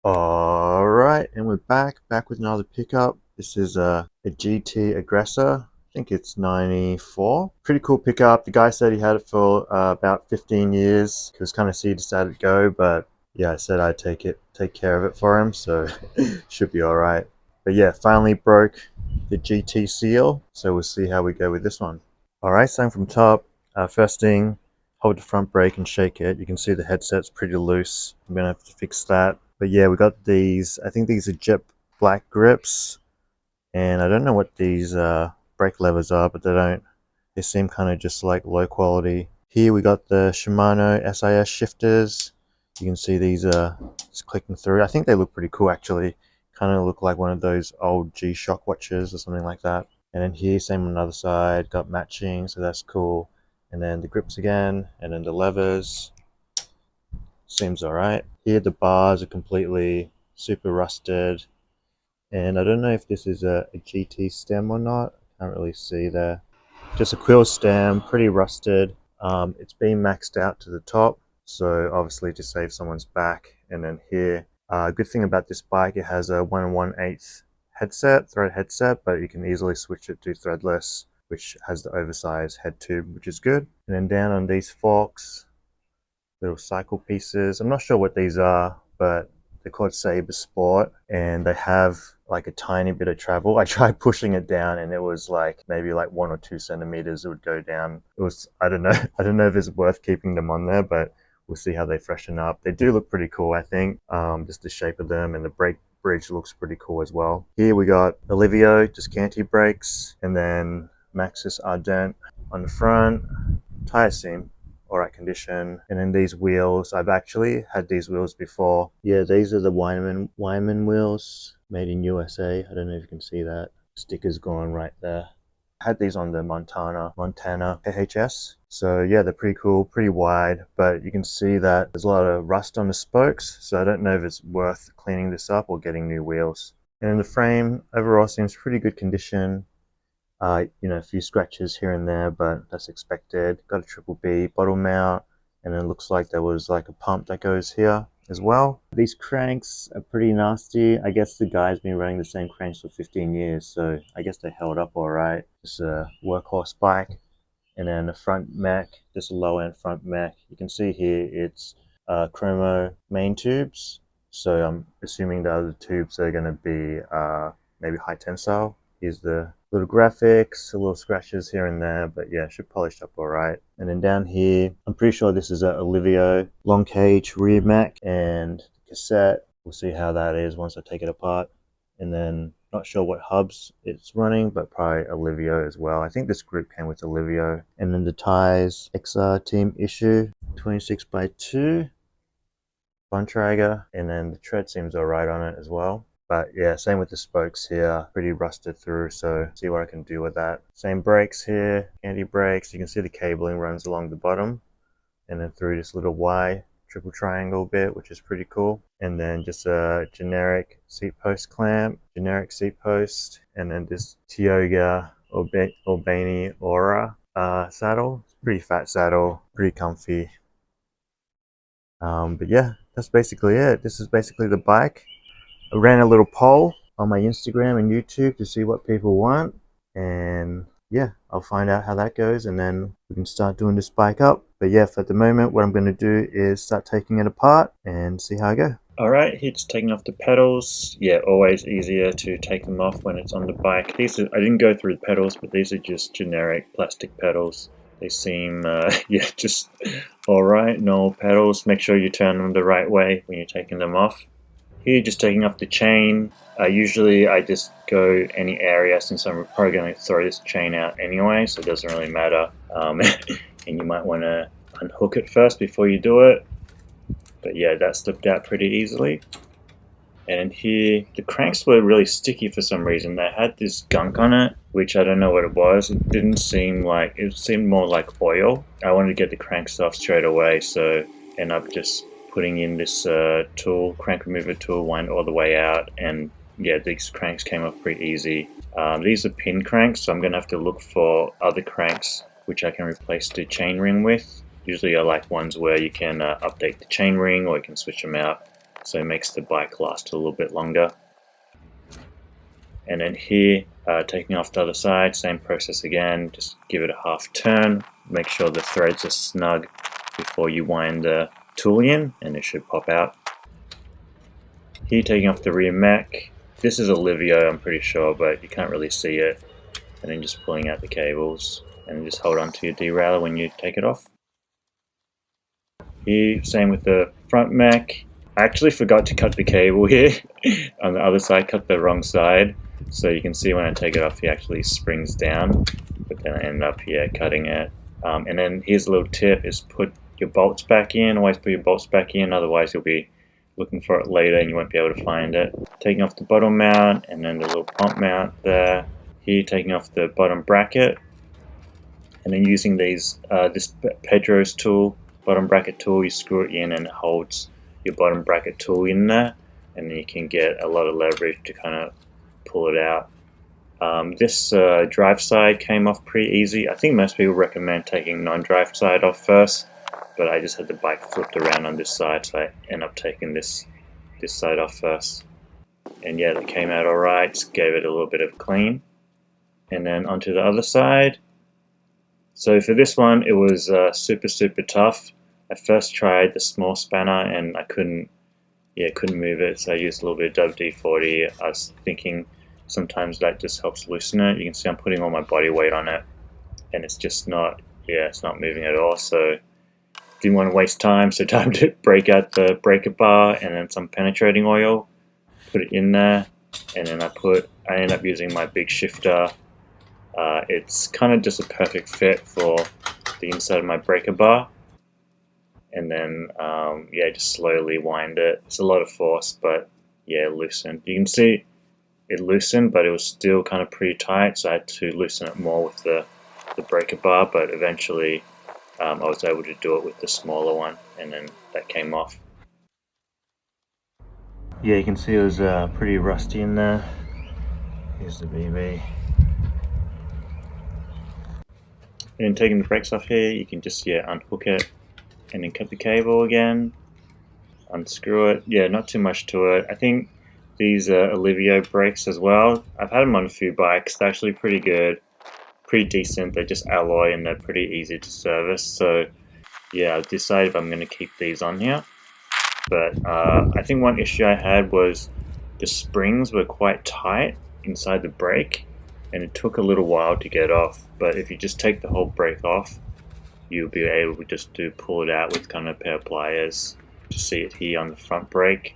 Alright, and we're back with another pickup. This is a GT Aggressor. I think it's 94. Pretty cool pickup. The guy said he had it for about 15 years. He was kind of see decided to go, but yeah, I said I'd take care of it for him, so should be alright. But yeah, finally broke the GT seal, so we'll see how we go with this one. Alright, starting from top. First thing, hold the front brake and shake it. You can see the headset's pretty loose. I'm gonna have to fix that. But yeah, we got these, I think these are jet black grips, and I don't know what these brake levers are, but they seem kind of just like low quality. Here we got the Shimano SIS shifters. You can see these are just clicking through. I think they look pretty cool actually. Kind of look like one of those old G-Shock watches or something like that. And then here, same on the other side, got matching, so that's cool. And then the grips again, and then the levers. Seems alright. Here the bars are completely super rusted. And I don't know if this is a GT stem or not. I can't really see there. Just a quill stem, pretty rusted. It's been maxed out to the top, so obviously to save someone's back. And then here, good thing about this bike, it has a 1/8 headset, thread headset, but you can easily switch it to threadless, which has the oversized head tube, which is good. And then down on these forks, little cycle pieces. I'm not sure what these are, but they're called Saber Sport, and they have like a tiny bit of travel. I tried pushing it down, and it was like maybe like 1 or 2 centimeters. It would go down. It was, I don't know, I don't know if it's worth keeping them on there, but we'll see how they freshen up. They do look pretty cool, I think. Just the shape of them, and the brake bridge looks pretty cool as well. Here we got Olivio Descanti brakes, and then Maxxis Ardent on the front. Tire seam alright condition. And then these wheels, I've actually had these wheels before. Yeah, these are the Wyman wheels, made in USA. I don't know if you can see that. Sticker's gone right there. I had these on the Montana KHS. So yeah, they're pretty cool, pretty wide, but you can see that there's a lot of rust on the spokes, so I don't know if it's worth cleaning this up or getting new wheels. And then the frame overall seems pretty good condition. A few scratches here and there, but that's expected. Got a triple B bottle mount, and it looks like there was like a pump that goes here as well. These cranks are pretty nasty. I guess the guy's been running the same cranks for 15 years, so I guess they held up all right. It's a workhorse bike. And then the front mech, just a low end front mech. You can see here it's chromo main tubes, so I'm assuming the other tubes are going to be maybe high tensile. Here's the little graphics, a little scratches here and there, but yeah, should polish up all right. And then down here, I'm pretty sure this is a Olivio long cage rear mech and cassette. We'll see how that is once I take it apart. And then not sure what hubs it's running, but probably Olivio as well. I think this group came with Olivio. And then the tires, XR Team Issue 26x2 Bontrager, and then the tread seems all right on it as well. But yeah, same with the spokes here, pretty rusted through, so see what I can do with that. Same brakes here, anti-brakes. You can see the cabling runs along the bottom and then through this little Y triple triangle bit, which is pretty cool. And then just a generic seat post clamp, generic seat post, and then this Tioga Albany Aura saddle. Pretty fat saddle, pretty comfy. But yeah, that's basically it. This is basically the bike. I ran a little poll on my Instagram and YouTube to see what people want, and yeah, I'll find out how that goes, and then we can start doing this bike up. But yeah, for the moment, what I'm going to do is start taking it apart and see how I go. Alright, here just taking off the pedals. Yeah, always easier to take them off when it's on the bike. I didn't go through the pedals, but these are just generic plastic pedals. They seem, yeah, just alright, normal pedals. Make sure you turn them the right way when you're taking them off. Here, just taking off the chain. Usually I just go any area, since I'm probably going to throw this chain out anyway, so it doesn't really matter. And you might want to unhook it first before you do it. But yeah, that slipped out pretty easily. And here, the cranks were really sticky for some reason. They had this gunk on it, which I don't know what it was. It didn't seem like, it seemed more like oil. I wanted to get the cranks off straight away, so end up just putting in this tool, crank remover tool, wind all the way out, and yeah, these cranks came off pretty easy. These are pin cranks, so I'm going to have to look for other cranks which I can replace the chain ring with. Usually I like ones where you can update the chain ring, or you can switch them out. so it makes the bike last a little bit longer. And then here, taking off the other side, same process again, just give it a half turn, make sure the threads are snug before you wind the tool in, and it should pop out. Here, taking off the rear mech. This is a Livio, I'm pretty sure, but you can't really see it. And then just pulling out the cables, and just hold on to your derailleur when you take it off. Here, same with the front mech. I actually forgot to cut the cable here on the other side, cut the wrong side. So you can see when I take it off, he actually springs down, but then I end up here cutting it. And then here's a little tip, is put your bolts back in, always put your bolts back in, otherwise you'll be looking for it later and you won't be able to find it. Taking off the bottom mount, and then the little pump mount there. Here, taking off the bottom bracket, and then using these this Pedro's tool, bottom bracket tool, you screw it in and it holds your bottom bracket tool in there, and then you can get a lot of leverage to kind of pull it out. This drive side came off pretty easy. I think most people recommend taking non-drive side off first, but I just had the bike flipped around on this side, so I end up taking this side off first. And yeah, that came out alright, just gave it a little bit of clean. And then onto the other side. So for this one, it was super tough. I first tried the small spanner and I couldn't move it, so I used a little bit of WD-40. I was thinking sometimes that just helps loosen it. You can see I'm putting all my body weight on it, and it's just not, it's not moving at all. So didn't want to waste time, so time to break out the breaker bar and then some penetrating oil, put it in there, and then I end up using my big shifter. It's kind of just a perfect fit for the inside of my breaker bar. And then, just slowly wind it. It's a lot of force, but yeah, it loosened. You can see it loosened, but it was still kind of pretty tight, so I had to loosen it more with the breaker bar, but eventually I was able to do it with the smaller one, and then that came off. Yeah, you can see it was pretty rusty in there. Here's the BB. And then taking the brakes off here, you can just unhook it and then cut the cable again, unscrew it. Yeah, not too much to it. I think these are Livio brakes as well. I've had them on a few bikes. They're actually pretty good, pretty decent. They're just alloy and they're pretty easy to service. So yeah, I've decided if I'm going to keep these on here. But I think one issue I had was the springs were quite tight inside the brake, and it took a little while to get off. But if you just take the whole brake off, you'll be able just to pull it out with kind of a pair of pliers. To see it here on the front brake.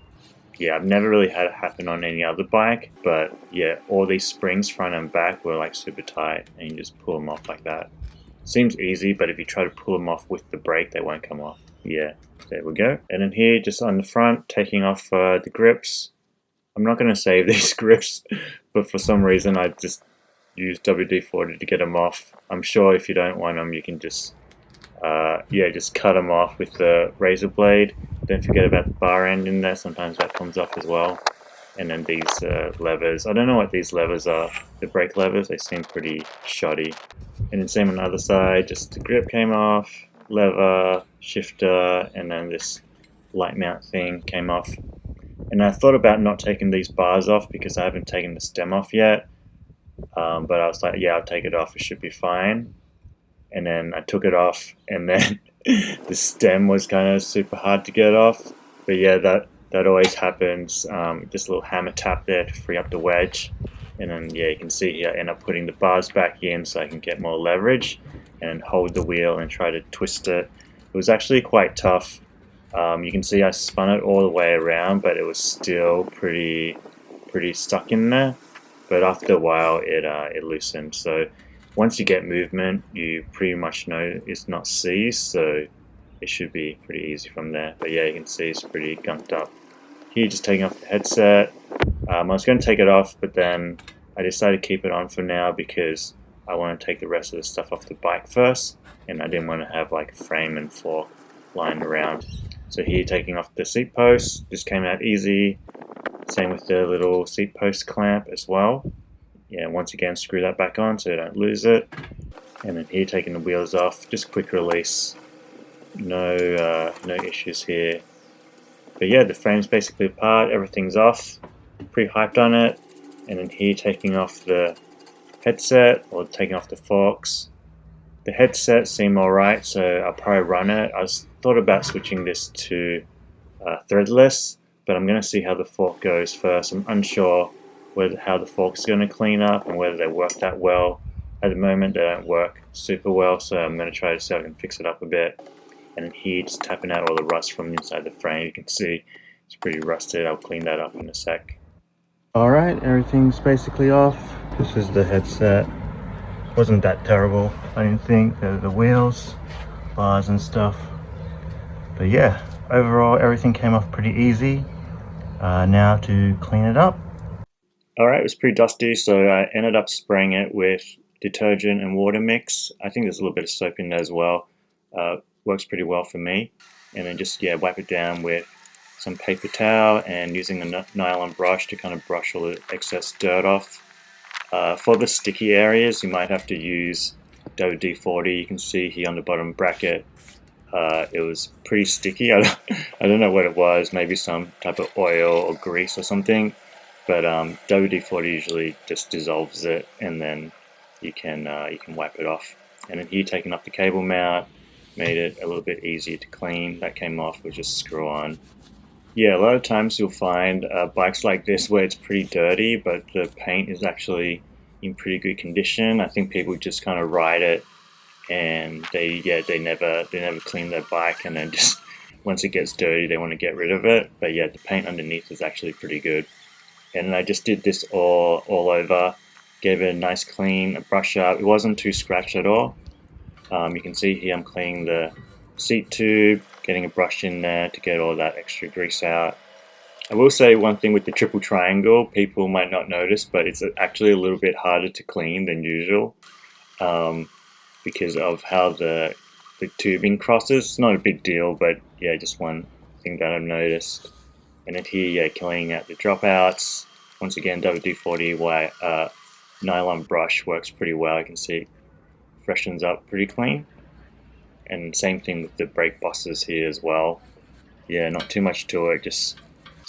Yeah, I've never really had it happen on any other bike, but yeah, all these springs front and back were like super tight, and you just pull them off like that. Seems easy, but if you try to pull them off with the brake, they won't come off. Yeah, there we go. And then here, just on the front, taking off the grips. I'm not going to save these grips, but for some reason I just used WD-40 to get them off. I'm sure if you don't want them, you can just just cut them off with the razor blade. Don't forget about the bar end in there, sometimes that comes off as well. And then these levers, I don't know what these levers are, the brake levers, they seem pretty shoddy. And then same on the other side, just the grip came off, lever, shifter, and then this light mount thing came off. And I thought about not taking these bars off because I haven't taken the stem off yet. But I was like, yeah, I'll take it off, it should be fine. And then I took it off, and then the stem was kind of super hard to get off. But yeah, that always happens. Just a little hammer tap there to free up the wedge. And then yeah, you can see here I end up putting the bars back in so I can get more leverage and hold the wheel and try to twist it. It was actually quite tough. You can see I spun it all the way around, but it was still pretty stuck in there. But after a while, it loosened. So once you get movement, you pretty much know it's not seized, so it should be pretty easy from there. But yeah, you can see it's pretty gunked up. Here, just taking off the headset. I was going to take it off, but then I decided to keep it on for now because I want to take the rest of the stuff off the bike first, and I didn't want to have like a frame and fork lying around. So here, taking off the seat post, just came out easy. Same with the little seat post clamp as well. Yeah, once again, screw that back on so you don't lose it. And then here, taking the wheels off, just quick release. No issues here. But yeah, the frame's basically apart, everything's off, pretty hyped on it. And then here taking off the headset or taking off the forks. The headset seemed alright, so I'll probably run it. I thought about switching this to threadless, but I'm going to see how the fork goes first. I'm unsure how the fork's going to clean up and whether they work that well. At the moment they don't work super well, so I'm going to try to see if I can fix it up a bit. And then here, just tapping out all the rust from inside the frame. You can see it's pretty rusted. I'll clean that up in a sec. Alright, everything's basically off. This is the headset. Wasn't that terrible, I didn't think. The wheels, bars and stuff. But yeah, overall everything came off pretty easy. Now to clean it up. Alright, it was pretty dusty, so I ended up spraying it with detergent and water mix. I think there's a little bit of soap in there as well. Works pretty well for me. And then just, yeah, wipe it down with some paper towel and using a nylon brush to kind of brush all the excess dirt off. For the sticky areas, you might have to use WD-40. You can see here on the bottom bracket, it was pretty sticky. I don't know what it was, maybe some type of oil or grease or something. But WD-40 usually just dissolves it, and then you can wipe it off. And then here, taking off the cable mount, made it a little bit easier to clean. That came off with just screw on. Yeah, a lot of times you'll find bikes like this where it's pretty dirty, but the paint is actually in pretty good condition. I think people just kind of ride it, and they never clean their bike, and then just once it gets dirty, they want to get rid of it. But yeah, the paint underneath is actually pretty good. And I just did this all over, gave it a nice clean brush up. It wasn't too scratched at all. You can see here I'm cleaning the seat tube, getting a brush in there to get all that extra grease out. I will say one thing with the triple triangle, people might not notice, but it's actually a little bit harder to clean than usual because of how the tubing crosses. It's not a big deal, but yeah, just one thing that I've noticed. And then here, yeah, cleaning out the dropouts. Once again, WD-40 nylon brush works pretty well. You can see it freshens up pretty clean. And same thing with the brake bosses here as well. Yeah, not too much to it, it's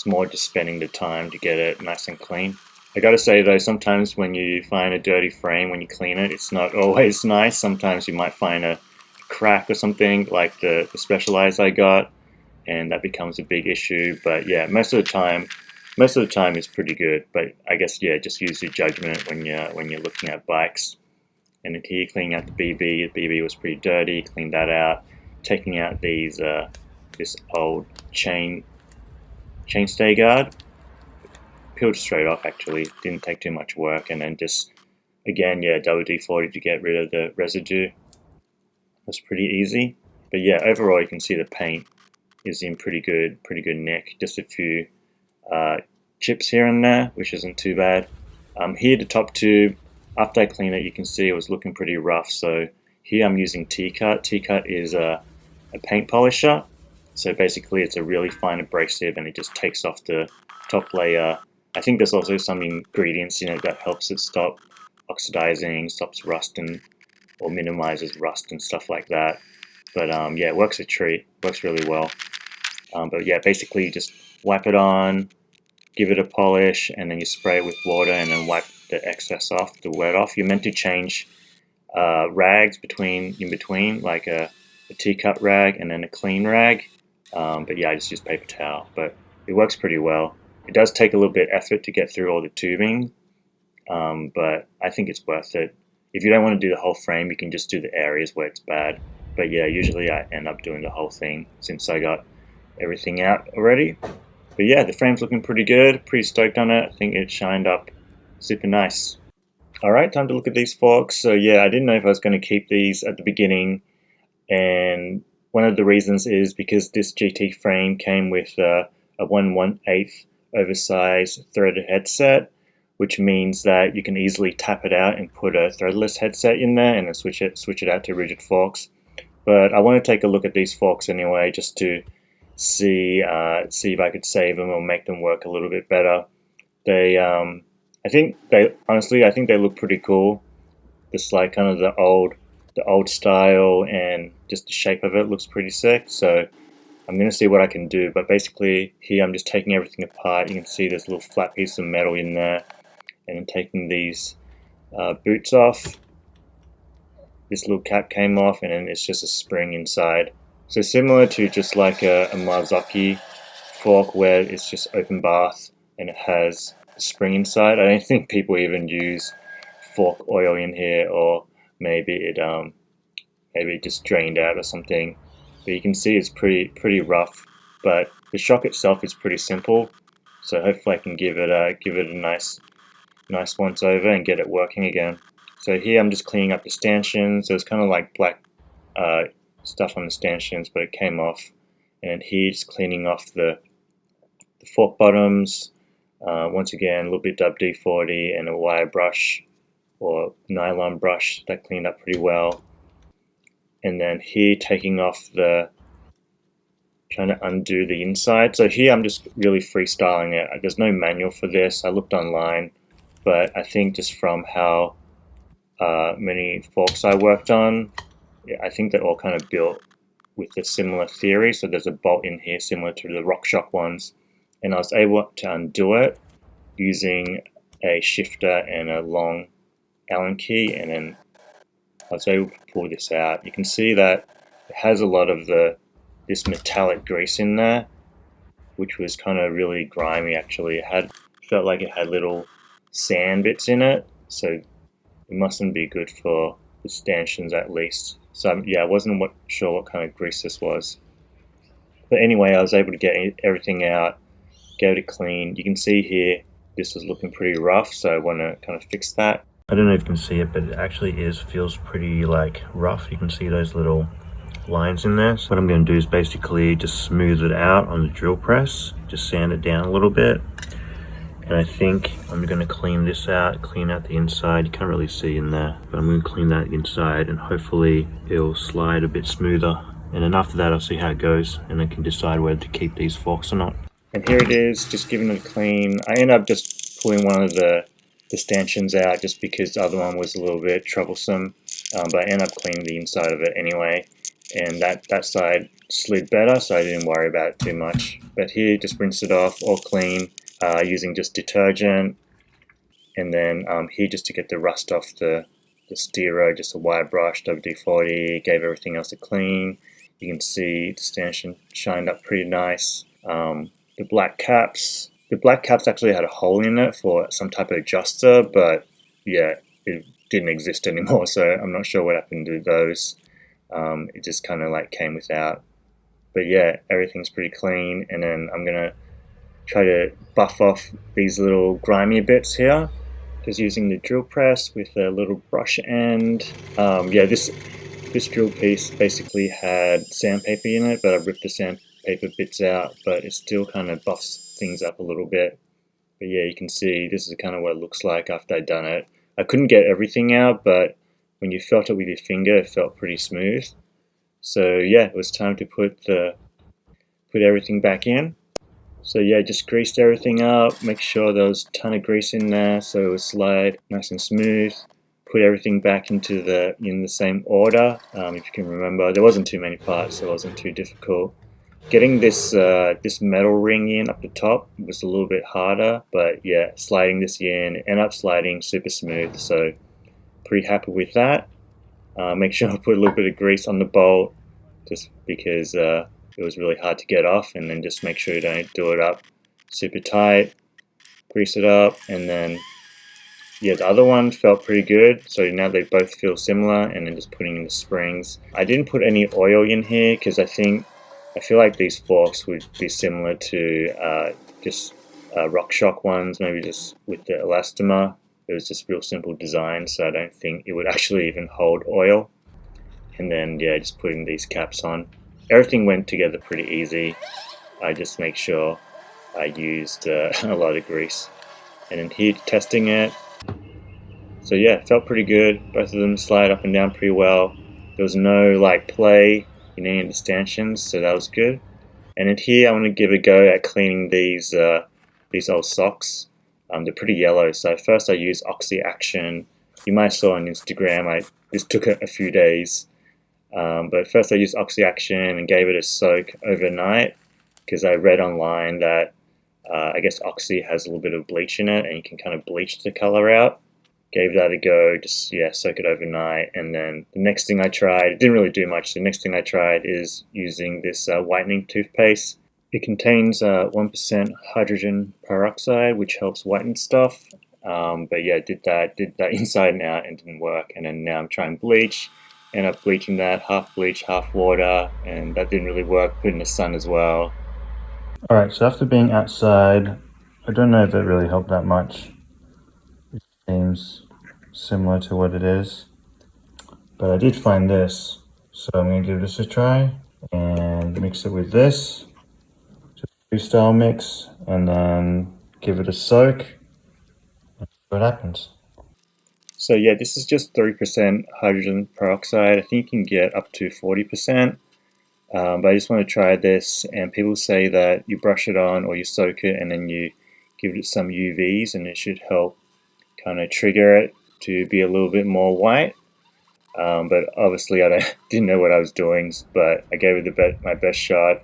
more just spending the time to get it nice and clean. I gotta say though, sometimes when you find a dirty frame, when you clean it, it's not always nice. Sometimes you might find a crack or something, like the Specialized I got, and that becomes a big issue. But yeah, most of the time it's pretty good. But I guess, yeah, just use your judgment when you're looking at bikes. And then here, cleaning out the BB. The BB was pretty dirty. Cleaned that out. Taking out these this old chain stay guard. Peeled straight off, actually. Didn't take too much work. And then just, again, yeah, WD-40 to get rid of the residue. That's pretty easy. But yeah, overall you can see the paint is in pretty good nick. Just a few chips here and there, which isn't too bad. Here, the top tube, after I clean it, you can see it was looking pretty rough. So here I'm using T-Cut. T-Cut is a paint polisher. So basically it's a really fine abrasive, and it just takes off the top layer. I think there's also some ingredients in it that helps it stop oxidizing, stops rusting, or minimizes rust and stuff like that. But yeah, it works a treat, works really well. But yeah, basically you just wipe it on, give it a polish, and then you spray it with water and then wipe the excess off, the wet off. You're meant to change rags in between, like a T-cut rag and then a clean rag. But yeah, I just use paper towel, but it works pretty well. It does take a little bit of effort to get through all the tubing, but I think it's worth it. If you don't want to do the whole frame, you can just do the areas where it's bad. But yeah, usually I end up doing the whole thing since I got everything out already. But yeah, the frame's looking pretty good, pretty stoked on it. I think it shined up super nice. Alright, time to look at these forks. So yeah, I didn't know if I was going to keep these at the beginning, and one of the reasons is because this GT frame came with a 1/1/8 oversized threaded headset, which means that you can easily tap it out and put a threadless headset in there and then switch it out to rigid forks. But I want to take a look at these forks anyway, just to see if I could save them or make them work a little bit better. I think they look pretty cool. Just like kind of the old style, and just the shape of it looks pretty sick. So I'm going to see what I can do, but basically here I'm just taking everything apart. You can see there's a little flat piece of metal in there, and I'm taking these boots off. This little cap came off, and then it's just a spring inside. So similar to just like a Marzocchi fork where it's just open bath and it has a spring inside. I don't think people even use fork oil in here, or maybe it just drained out or something. But you can see it's pretty rough. But the shock itself is pretty simple. So hopefully I can give it a nice once over and get it working again. So here I'm just cleaning up the stanchions. There's kind of like black stuff on the stanchions, but it came off. And then here just cleaning off the fork bottoms. Once again, a little bit WD-40 and a wire brush or nylon brush. That cleaned up pretty well. And then here taking off trying to undo the inside. So here I'm just really freestyling it. There's no manual for this. I looked online, but I think just from how many forks I worked on, I think they're all kind of built with a similar theory. So there's a bolt in here similar to the RockShox ones, and I was able to undo it using a shifter and a long Allen key, and then I was able to pull this out. You can see that it has a lot of this metallic grease in there, which was kind of really grimy actually. Felt like it had little sand bits in it, so it mustn't be good for the stanchions at least. So yeah, I wasn't sure what kind of grease this was. But anyway, I was able to get everything out, get it clean. You can see here, this was looking pretty rough, so I want to kind of fix that. I don't know if you can see it, but it actually feels pretty like rough. You can see those little lines in there. So what I'm going to do is basically just smooth it out on the drill press, just sand it down a little bit. And I think I'm going to clean this out, clean out the inside. You can't really see in there, but I'm going to clean that inside and hopefully it'll slide a bit smoother. And then after that, I'll see how it goes and I can decide whether to keep these forks or not. And here it is, just giving it a clean. I ended up just pulling one of the stanchions out just because the other one was a little bit troublesome. But I ended up cleaning the inside of it anyway. And that side slid better, so I didn't worry about it too much. But here, just rinse it off, all clean, using just detergent. And then here, just to get the rust off the stero, just a wire brush, WD-40, gave everything else a clean. You can see the stanchion shined up pretty nice. The black caps actually had a hole in it for some type of adjuster, but yeah, it didn't exist anymore, so I'm not sure what happened to those. It just kind of like came without. But yeah, everything's pretty clean, and then I'm gonna try to buff off these little grimy bits here, just using the drill press with a little brush end. Yeah, this drill piece basically had sandpaper in it, but I ripped the sandpaper bits out, but it still kind of buffs things up a little bit. But yeah, you can see this is kind of what it looks like after I'd done it. I couldn't get everything out, but when you felt it with your finger, it felt pretty smooth. So yeah, it was time to put everything back in. So yeah, just greased everything up, make sure there was a ton of grease in there so it would slide nice and smooth. Put everything back in the same order. If you can remember, there wasn't too many parts, so it wasn't too difficult. Getting this metal ring in up the top was a little bit harder, but yeah, sliding this in, it ended up sliding super smooth, so pretty happy with that. Make sure I put a little bit of grease on the bolt, just because it was really hard to get off, and then just make sure you don't do it up super tight. Grease it up, and then yeah, the other one felt pretty good, so now they both feel similar, and then just putting in the springs. I didn't put any oil in here because I feel like these forks would be similar to just RockShox ones, maybe just with the elastomer. It was just real simple design, so I don't think it would actually even hold oil. And then yeah, just putting these caps on. Everything went together pretty easy. I just make sure I used a lot of grease. And then here testing it. So yeah, it felt pretty good. Both of them slide up and down pretty well. There was no like play in any of the stanchions, so that was good. And then here I want to give a go at cleaning these old socks. They're pretty yellow, so first I used Oxy Action. You might have saw on Instagram, this took a few days. But first I used Oxy Action and gave it a soak overnight because I read online that I guess Oxy has a little bit of bleach in it and you can kind of bleach the color out. Gave that a go, just soak it overnight, and then the next thing I tried, it didn't really do much. The next thing I tried is using this whitening toothpaste. It contains 1% hydrogen peroxide, which helps whiten stuff. But yeah, did that inside and out and didn't work. And then now I'm trying bleach, end up bleaching that, half bleach, half water, and that didn't really work. Put in the sun as well. Alright, so after being outside, I don't know if it really helped that much. It seems similar to what it is, but I did find this, so I'm going to give this a try and mix it with this, just freestyle mix, and then give it a soak and see what happens. So yeah, this is just 3% hydrogen peroxide. I think you can get up to 40%, but I just want to try this, and people say that you brush it on or you soak it and then you give it some UVs and it should help kind of trigger it to be a little bit more white. But obviously I didn't know what I was doing, but I gave it my best shot,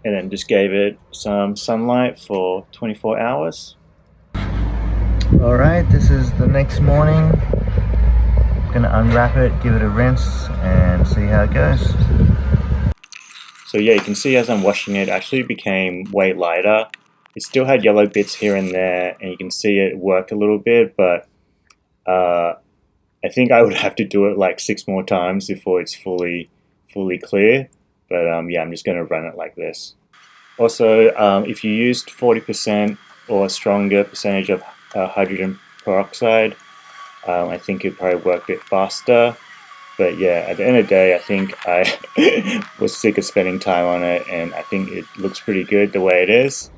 and then just gave it some sunlight for 24 hours. Alright, this is the next morning. I'm gonna unwrap it, give it a rinse, and see how it goes. So yeah, you can see as I'm washing it, actually became way lighter. It still had yellow bits here and there, and you can see it worked a little bit, but I think I would have to do it like 6 more times before it's fully clear. But yeah, I'm just going to run it like this. Also, if you used 40% or a stronger percentage of hydrogen peroxide, I think it'd probably work a bit faster. But yeah, at the end of the day, I think I was sick of spending time on it, and I think it looks pretty good the way it is.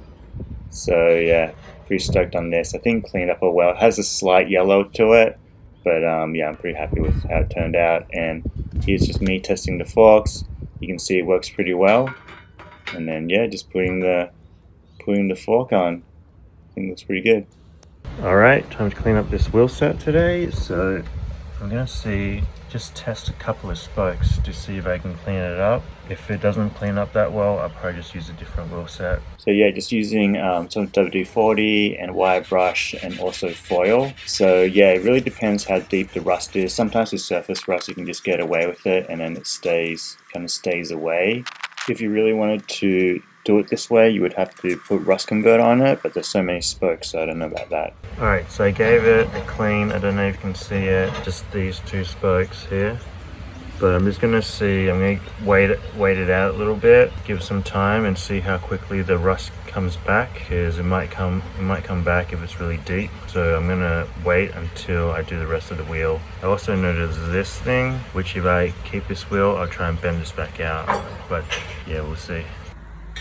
So yeah, pretty stoked on this. I think cleaned up well. It has a slight yellow to it, but yeah, I'm pretty happy with how it turned out. And here's just me testing the forks. You can see it works pretty well. And then yeah, just putting the fork on. I think it looks pretty good. All right, time to clean up this wheel set today. So I'm gonna just test a couple of spokes to see if I can clean it up. If it doesn't clean up that well, I'll probably just use a different wheel set. So yeah, just using some WD-40 and wire brush and also foil. So yeah, it really depends how deep the rust is. Sometimes with surface rust, you can just get away with it and then it kind of stays away. If you really wanted to do it this way, you would have to put rust converter on it, but there's so many spokes, so I don't know about that. Alright, so I gave it a clean. I don't know if you can see it, just these 2 spokes here. But I'm just gonna see, I'm gonna wait it out a little bit, give some time and see how quickly the rust comes back, because it might come back if it's really deep. So I'm gonna wait until I do the rest of the wheel. I also noticed this thing, which if I keep this wheel, I'll try and bend this back out. But yeah, we'll see.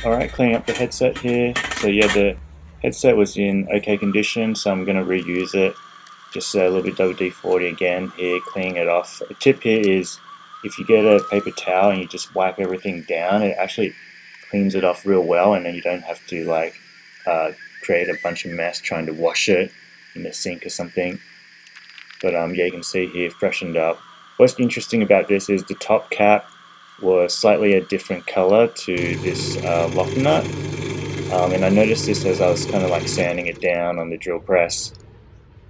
Alright, cleaning up the headset here. So yeah, the headset was in okay condition, so I'm gonna reuse it. Just a little bit WD-40 again here, cleaning it off. A tip here is, if you get a paper towel and you just wipe everything down, it actually cleans it off real well, and then you don't have to like create a bunch of mess trying to wash it in the sink or something. But yeah, you can see here, freshened up. What's interesting about this is the top cap was slightly a different color to this lock nut. And I noticed this as I was kind of like sanding it down on the drill press.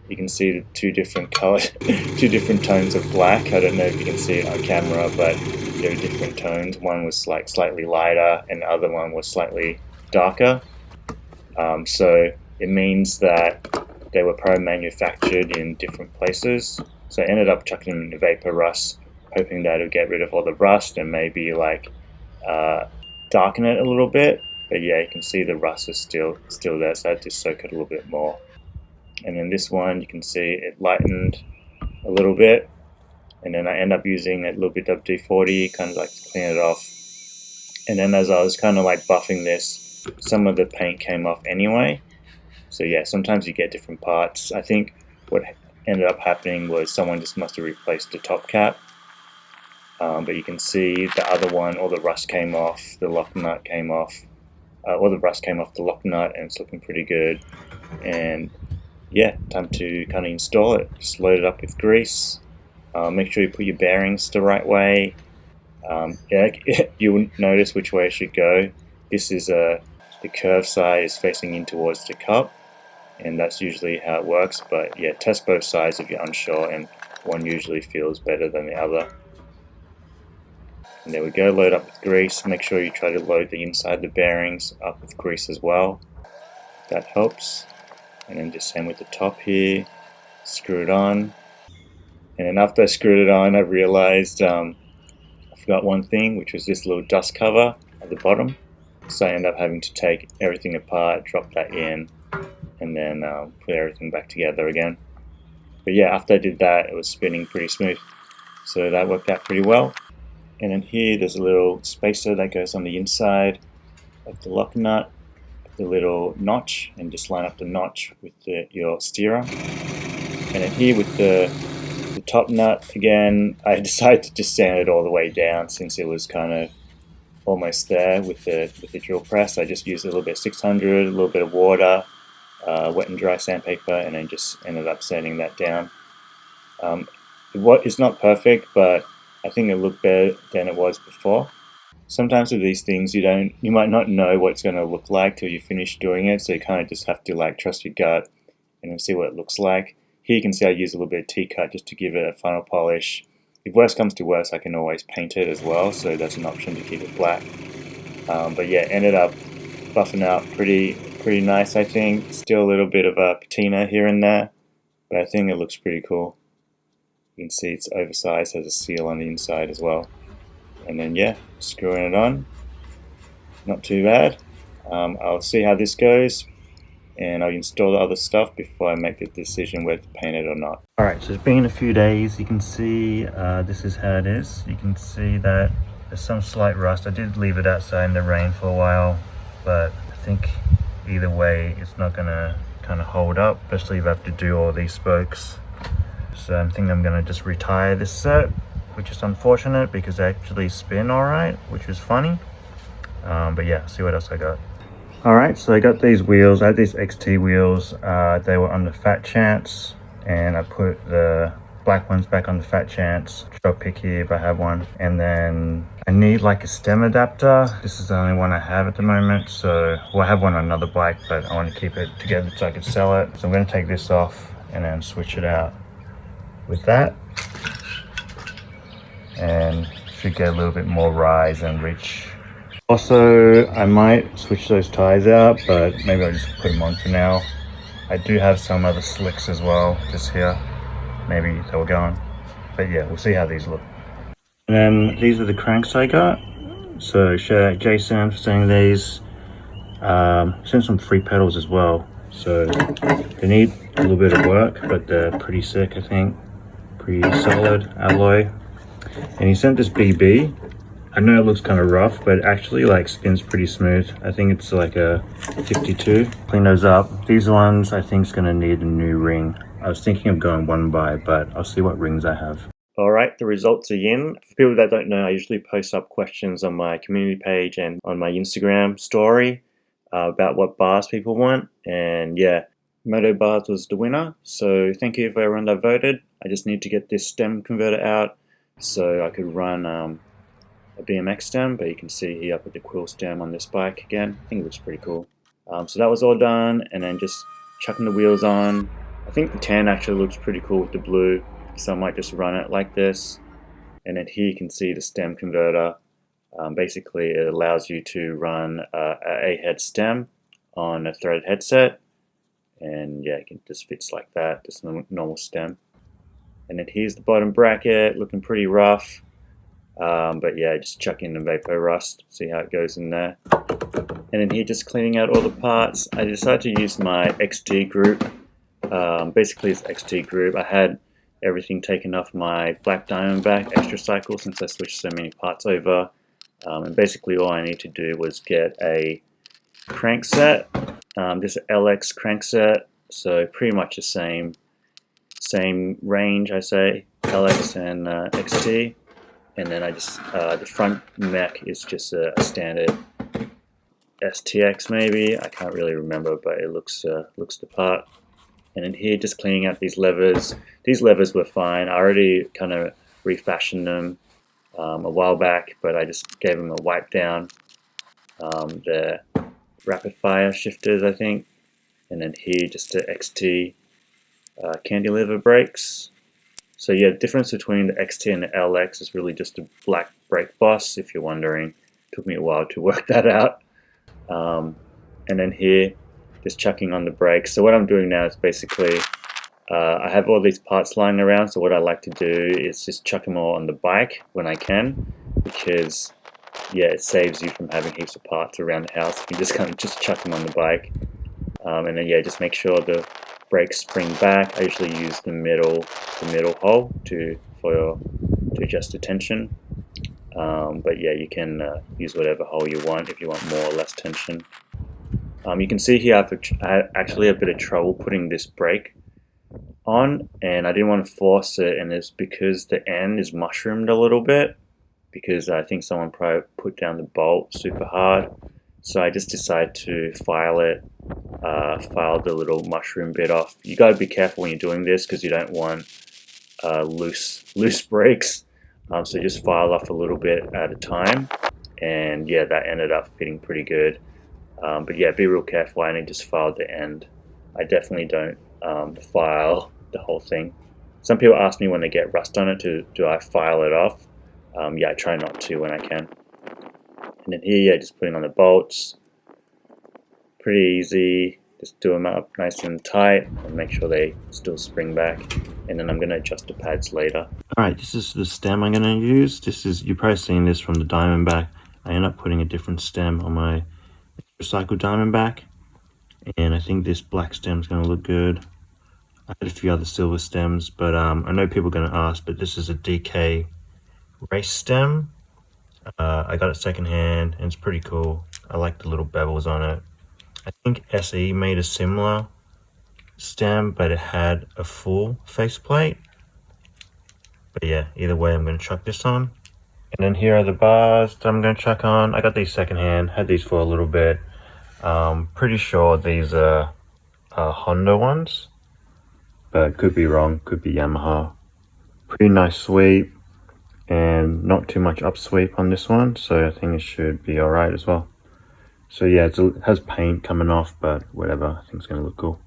You can see the 2 different colors, 2 different tones of black. I don't know if you can see it on camera, but there are different tones. One was like slightly lighter and the other one was slightly darker. So it means that they were probably manufactured in different places. So I ended up chucking them in the vapor rust, hoping that it would get rid of all the rust and maybe like darken it a little bit. But yeah, you can see the rust is still there, so I had to soak it a little bit more. And then this one, you can see it lightened a little bit, and then I end up using a little bit of WD-40, kind of like to clean it off. And then as I was kind of like buffing this, some of the paint came off anyway. So yeah, sometimes you get different parts. I think what ended up happening was someone just must have replaced the top cap. But you can see the other one, all the rust came off, the lock nut came off, all the rust came off the lock nut, and it's looking pretty good. And yeah, time to kind of install it. Just load it up with grease. Make sure you put your bearings the right way. Yeah, you'll notice which way it should go. This is the curved side is facing in towards the cup, and that's usually how it works. But yeah, test both sides if you're unsure, and one usually feels better than the other. And there we go, load up with grease. Make sure you try to load the inside of the bearings up with grease as well. That helps. And then just same with the top here. Screw it on. And then after I screwed it on, I realized I forgot one thing, which was this little dust cover at the bottom. So I ended up having to take everything apart, drop that in, and then put everything back together again. But yeah, after I did that, it was spinning pretty smooth. So that worked out pretty well. And then here, there's a little spacer that goes on the inside of the lock nut, the little notch, and just line up the notch with your steerer. And then here with the top nut, again, I decided to just sand it all the way down since it was kind of almost there with the drill press. I just used a little bit of 600, a little bit of water, wet and dry sandpaper, and then just ended up sanding that down. It's not perfect, but I think it looked better than it was before. Sometimes with these things, you might not know what it's going to look like till you finish doing it, so you kind of just have to like trust your gut and then see what it looks like. Here you can see I use a little bit of T-cut just to give it a final polish. If worse comes to worse, I can always paint it as well, so that's an option to keep it black. But yeah, ended up buffing out pretty nice, I think. Still a little bit of a patina here and there, but I think it looks pretty cool. You can see it's oversized, has a seal on the inside as well. And then yeah, screwing it on. Not too bad. I'll see how this goes, and I'll install the other stuff before I make the decision whether to paint it or not. Alright, so it's been a few days. You can see this is how it is. You can see that there's some slight rust. I did leave it outside in the rain for a while, but I think either way it's not gonna kind of hold up, especially if I have to do all these spokes. So I think I'm gonna just retire this set, which is unfortunate because they actually spin alright, which is funny. But yeah, see what else I got. Alright, so I got these wheels. I had these XT wheels. They were on the Fat Chance, and I put the black ones back on the Fat Chance, which I'll pick here if I have one. And then I need like a stem adapter. This is the only one I have at the moment. So, well, I have one on another bike, but I want to keep it together so I can sell it. So I'm going to take this off and then switch it out with that. And should get a little bit more rise and reach. Also, I might switch those tires out, but maybe I'll just put them on for now. I do have some other slicks as well, just here. Maybe they'll go on. But yeah, we'll see how these look. And then these are the cranks I got. So shout out Jason for sending these. Sent some free pedals as well. So they need a little bit of work, but they're pretty sick, I think. Pretty solid alloy. And he sent this BB. I know it looks kind of rough, but it actually like spins pretty smooth. I think it's like a 52. Clean those up. These ones I think is gonna need a new ring. I was thinking of going one by, but I'll see what rings I have. All right, the results are in. For people that don't know, I usually post up questions on my community page and on my Instagram story about what bars people want. And yeah, Moto Bars was the winner. So thank you for everyone that voted. I just need to get this stem converter out so I could run a BMX stem, but you can see here I put the quill stem on this bike again. I think it looks pretty cool. So that was all done, and then just chucking the wheels on. I think the tan actually looks pretty cool with the blue, so I might just run it like this. And then here you can see the stem converter. Basically it allows you to run a head stem on a threaded headset, and yeah, it just fits like that, just a normal stem. And then here's the bottom bracket, looking pretty rough. But yeah, just chuck in the vapor rust, see how it goes in there. And then here, just cleaning out all the parts. I decided to use my XT group. Basically it's XT group. I had everything taken off my black Diamondback extra cycle since I switched so many parts over. And basically all I need to do was get a crankset, this LX crankset, so pretty much the same range, I say, LX and XT. And then I just, the front mech is just a standard STX maybe, I can't really remember, but it looks the part. And then here, just cleaning out these levers. These levers were fine, I already kind of refashioned them a while back, but I just gave them a wipe down. The rapid fire shifters, I think, and then here just the XT cantilever brakes. So yeah, the difference between the XT and the LX is really just a black brake boss, if you're wondering. It took me a while to work that out. And then here, just chucking on the brakes. So what I'm doing now is basically, I have all these parts lying around, so what I like to do is just chuck them all on the bike when I can, because yeah, it saves you from having heaps of parts around the house. You just kind of just chuck them on the bike. And then yeah, just make sure the brakes spring back. I usually use the middle hole to adjust the tension. But yeah, you can use whatever hole you want if you want more or less tension. You can see here I actually have a bit of trouble putting this brake on, and I didn't want to force it, and it's because the end is mushroomed a little bit, because I think someone probably put down the bolt super hard. So I just decided to file the little mushroom bit off. You got to be careful when you're doing this, because you don't want loose brakes. So just file off a little bit at a time, and yeah, that ended up fitting pretty good. But yeah, be real careful. I only just filed the end. I definitely don't file the whole thing. Some people ask me when they get rust on it, do I file it off? Yeah, I try not to when I can. And then here, yeah, just putting on the bolts. Pretty easy. Just do them up nice and tight and make sure they still spring back. And then I'm going to adjust the pads later. Alright, this is the stem I'm going to use. You're probably seeing this from the Diamondback. I end up putting a different stem on my recycled Diamondback. And I think this black stem is going to look good. I had a few other silver stems, but I know people are going to ask, but this is a DK race stem. I got it secondhand, and it's pretty cool. I like the little bevels on it. I think SE made a similar stem, but it had a full faceplate. But yeah, either way, I'm going to chuck this on. And then here are the bars that I'm going to chuck on. I got these secondhand, had these for a little bit. Pretty sure these are Honda ones, but could be wrong, could be Yamaha. Pretty nice sweep, and not too much upsweep on this one, so I think it should be alright as well. So yeah, it has paint coming off, but whatever, I think it's going to look cool.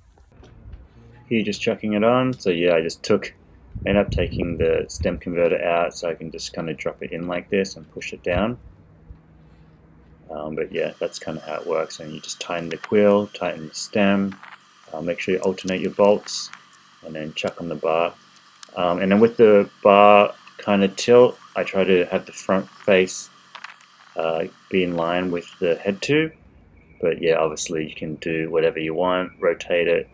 Here, just chucking it on. So yeah, I just ended up taking the stem converter out, so I can just kind of drop it in like this and push it down. But yeah, that's kind of how it works. And you just tighten the quill, tighten the stem, make sure you alternate your bolts, and then chuck on the bar. And then with the bar kind of tilt, I try to have the front face be in line with the head tube. But yeah, obviously you can do whatever you want. Rotate it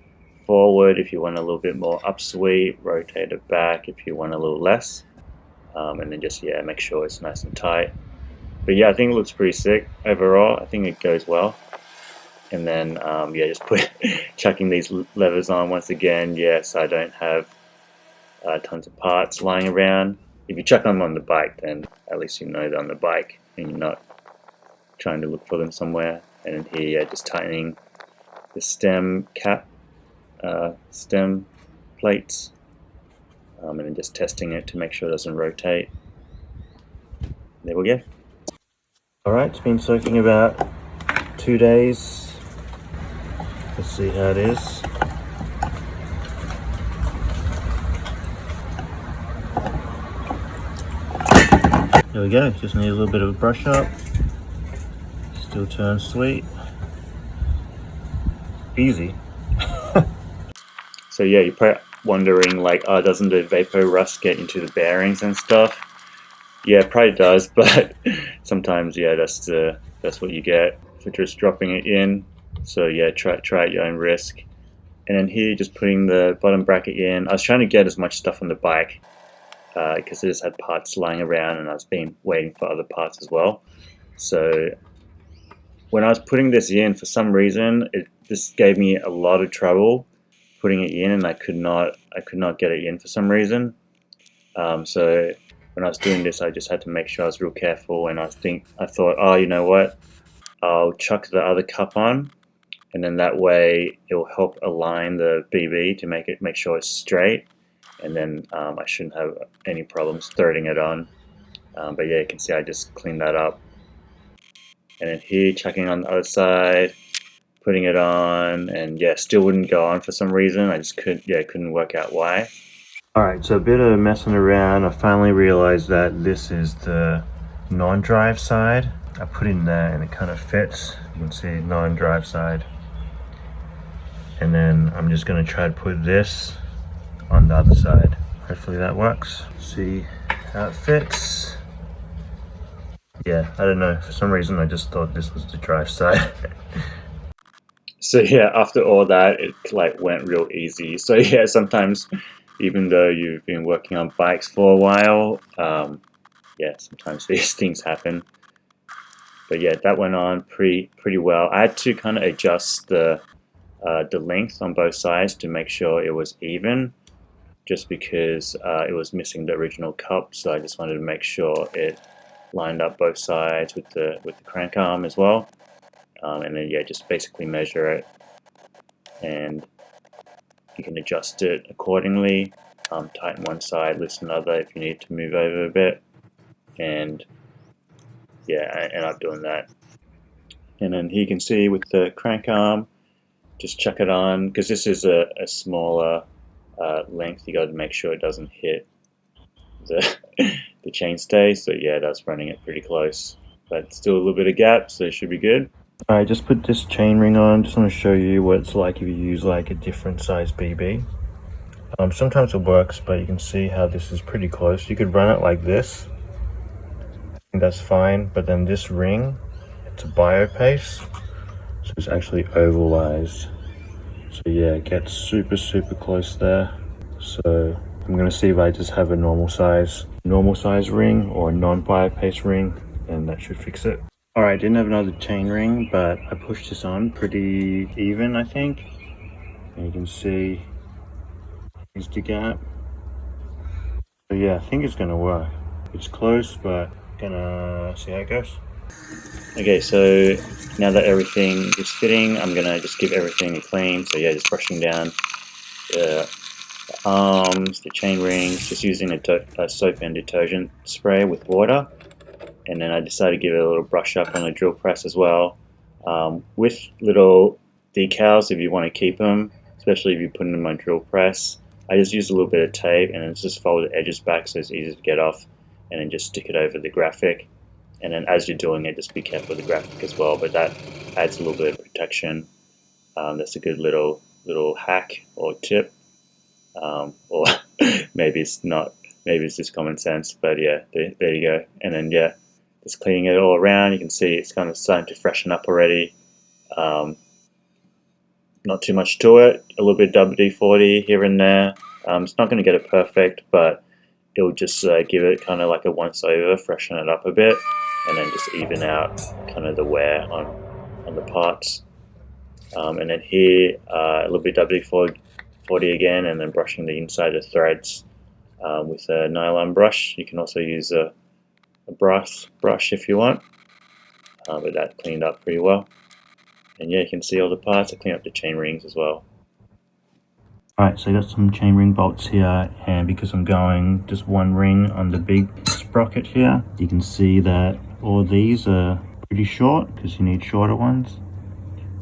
forward if you want a little bit more upsweep, rotate it back if you want a little less, and then just yeah, make sure it's nice and tight. But yeah, I think it looks pretty sick overall. I think it goes well. And then yeah, just chucking these levers on once again. Yes, I don't have tons of parts lying around. If you chuck them on the bike, then at least you know they're on the bike and you're not trying to look for them somewhere. And then here, yeah, just tightening the stem cap, stem plates, and then just testing it to make sure it doesn't rotate. There we go. Alright, it's been soaking about 2 days. Let's see how it is. There we go, just need a little bit of a brush up. Still turns sweet. Easy. So yeah, you're probably wondering like, oh, doesn't the vapor rust get into the bearings and stuff? Yeah, it probably does, but sometimes yeah, that's what you get for just dropping it in. So yeah, try at your own risk. And then here, just putting the bottom bracket in. I was trying to get as much stuff on the bike because I just had parts lying around, and I was waiting for other parts as well. So when I was putting this in, for some reason, this gave me a lot of trouble putting it in, and I could not get it in for some reason. So when I was doing this, I just had to make sure I was real careful, and I thought, oh, you know what? I'll chuck the other cup on, and then that way it will help align the BB to make sure it's straight, and then I shouldn't have any problems threading it on. But yeah, you can see I just cleaned that up. And then here, checking on the other side, putting it on, and yeah, still wouldn't go on for some reason. I just couldn't work out why. Alright, so a bit of messing around. I finally realized that this is the non-drive side. I put in there and it kind of fits. You can see non-drive side. And then I'm just going to try to put this on the other side. Hopefully that works. See how it fits. Yeah, I don't know. For some reason I just thought this was the drive side. So yeah, after all that, it like went real easy. So yeah, sometimes even though you've been working on bikes for a while, yeah, sometimes these things happen. But yeah, that went on pretty well. I had to kind of adjust the length on both sides to make sure it was even, just because it was missing the original cup. So I just wanted to make sure it lined up both sides with the crank arm as well. And then yeah, just basically measure it, and you can adjust it accordingly. Tighten one side, loosen another if you need to move over a bit, and yeah, I end up doing that. And then here you can see with the crank arm, just chuck it on, because this is a smaller length. You got to make sure it doesn't hit the the chainstay. So yeah, that's running it pretty close, but still a little bit of gap, so it should be good. I just put this chain ring on. Just want to show you what it's like if you use like a different size BB. Sometimes it works, but you can see how this is pretty close. You could run it like this, and that's fine. But then this ring, it's a bio paste, so it's actually ovalized. So yeah, it gets super close there. So I'm gonna see if I just have a normal size ring or a non-bio paste ring, and that should fix it. Alright, didn't have another chain ring, but I pushed this on pretty even, I think. And you can see here's the gap. So yeah, I think it's gonna work. It's close, but gonna see how it goes. Okay, so now that everything is fitting, I'm gonna just give everything a clean. So yeah, just brushing down the arms, the chain rings, just using a soap and detergent spray with water. And then I decided to give it a little brush up on the drill press as well, with little decals if you want to keep them, especially if you put them in my drill press. I just use a little bit of tape and it's just fold the edges back so it's easy to get off, and then just stick it over the graphic. And then as you're doing it, just be careful with the graphic as well, but that adds a little bit of protection. That's a good little hack or tip, or maybe it's not, maybe it's just common sense, but yeah, there you go. And then yeah, just cleaning it all around. You can see it's kind of starting to freshen up already. Not too much to it, a little bit WD-40 here and there. It's not going to get it perfect, but it'll just give it kind of like a once over, freshen it up a bit, and then just even out kind of the wear on the parts. And then here, a little bit WD-40 again, and then brushing the inside of the threads with a nylon brush. You can also use a brass brush if you want, but that cleaned up pretty well. And yeah, you can see all the parts. I cleaned up the chain rings as well. Alright, so I got some chain ring bolts here, and because I'm going just one ring on the big sprocket here, you can see that all these are pretty short because you need shorter ones,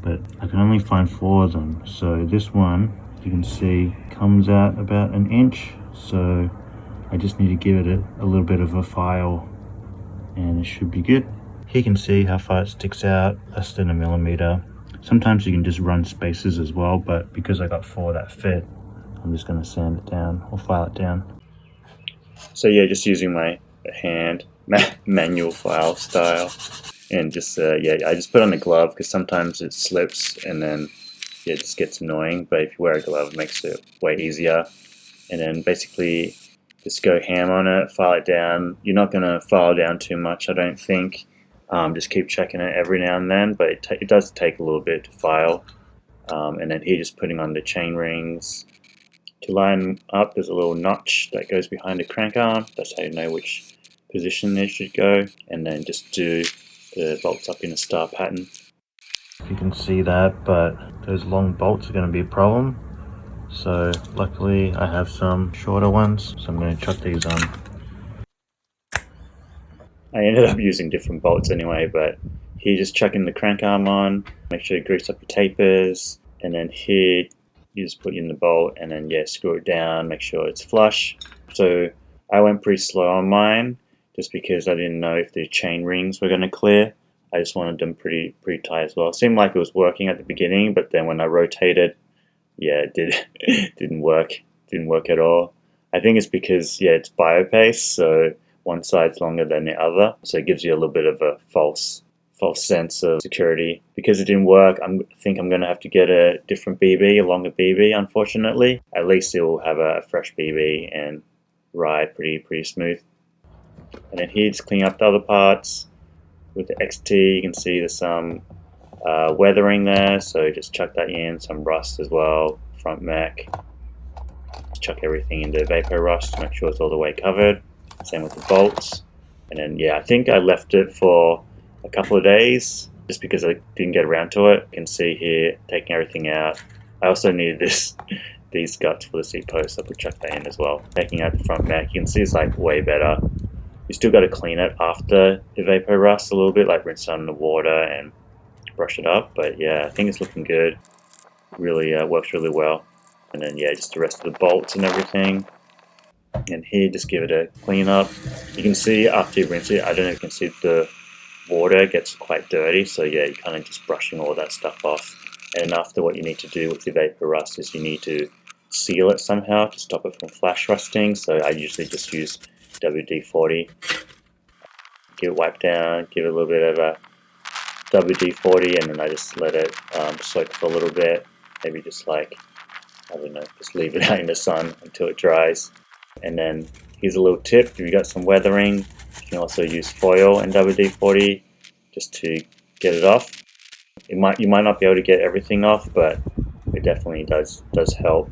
but I can only find 4 of them. So this one, you can see, comes out about 1 inch, so I just need to give it a little bit of a file and it should be good. Here you can see how far it sticks out, less than 1 millimeter. Sometimes you can just run spacers as well, but because I got 4 that fit, I'm just going to sand it down or file it down. So yeah, just using my hand manual file style, and just yeah, I just put on the glove because sometimes it slips and then it just gets annoying. But if you wear a glove, it makes it way easier. And then basically just go ham on it, file it down. You're not going to file down too much, I don't think. Just keep checking it every now and then, but it does take a little bit to file. And then here, just putting on the chain rings. To line up, there's a little notch that goes behind the crank arm. That's how you know which position they should go. And then just do the bolts up in a star pattern. If you can see that, but those long bolts are going to be a problem. So luckily I have some shorter ones, so I'm going to chuck these on. I ended up using different bolts anyway, but here just chucking the crank arm on, make sure you grease up your tapers, and then here you just put in the bolt and then yeah, screw it down, make sure it's flush. So I went pretty slow on mine just because I didn't know if the chain rings were going to clear. I just wanted them pretty tight as well. It seemed like it was working at the beginning, but then when I rotated, yeah, it didn't work. Didn't work at all. I think it's because yeah, it's bio-paste, so one side's longer than the other, so it gives you a little bit of a false sense of security. Because it didn't work, I think I'm going to have to get a different BB, a longer BB, unfortunately. At least it will have a fresh BB and ride pretty smooth. And then here, just cleaning up the other parts. With the XT, you can see there's some weathering there, so just chuck that in, some rust as well, front mech. Chuck everything into vapor rust to make sure it's all the way covered. Same with the bolts. And then yeah, I think I left it for a couple of days just because I didn't get around to it. You can see here, taking everything out. I also needed these guts for the seat post, so I could chuck that in as well. Taking out the front mech, you can see it's like way better. You still got to clean it after the vapor rust a little bit, like rinse it under water and brush it up. But yeah, I think it's looking good. Really works really well. And then yeah, just the rest of the bolts and everything. And here, just give it a clean up. You can see after you rinse it, I don't know if you can see the water gets quite dirty. So yeah, you're kind of just brushing all that stuff off. And after, what you need to do with the vapor rust is you need to seal it somehow to stop it from flash rusting. So I usually just use WD-40. Give it wipe down, give it a little bit of a WD-40, and then I just let it soak for a little bit. Maybe just like, I don't know, just leave it out in the sun until it dries. And then here's a little tip: if you got some weathering, you can also use foil and WD-40 just to get it off. You might not be able to get everything off, but it definitely does help.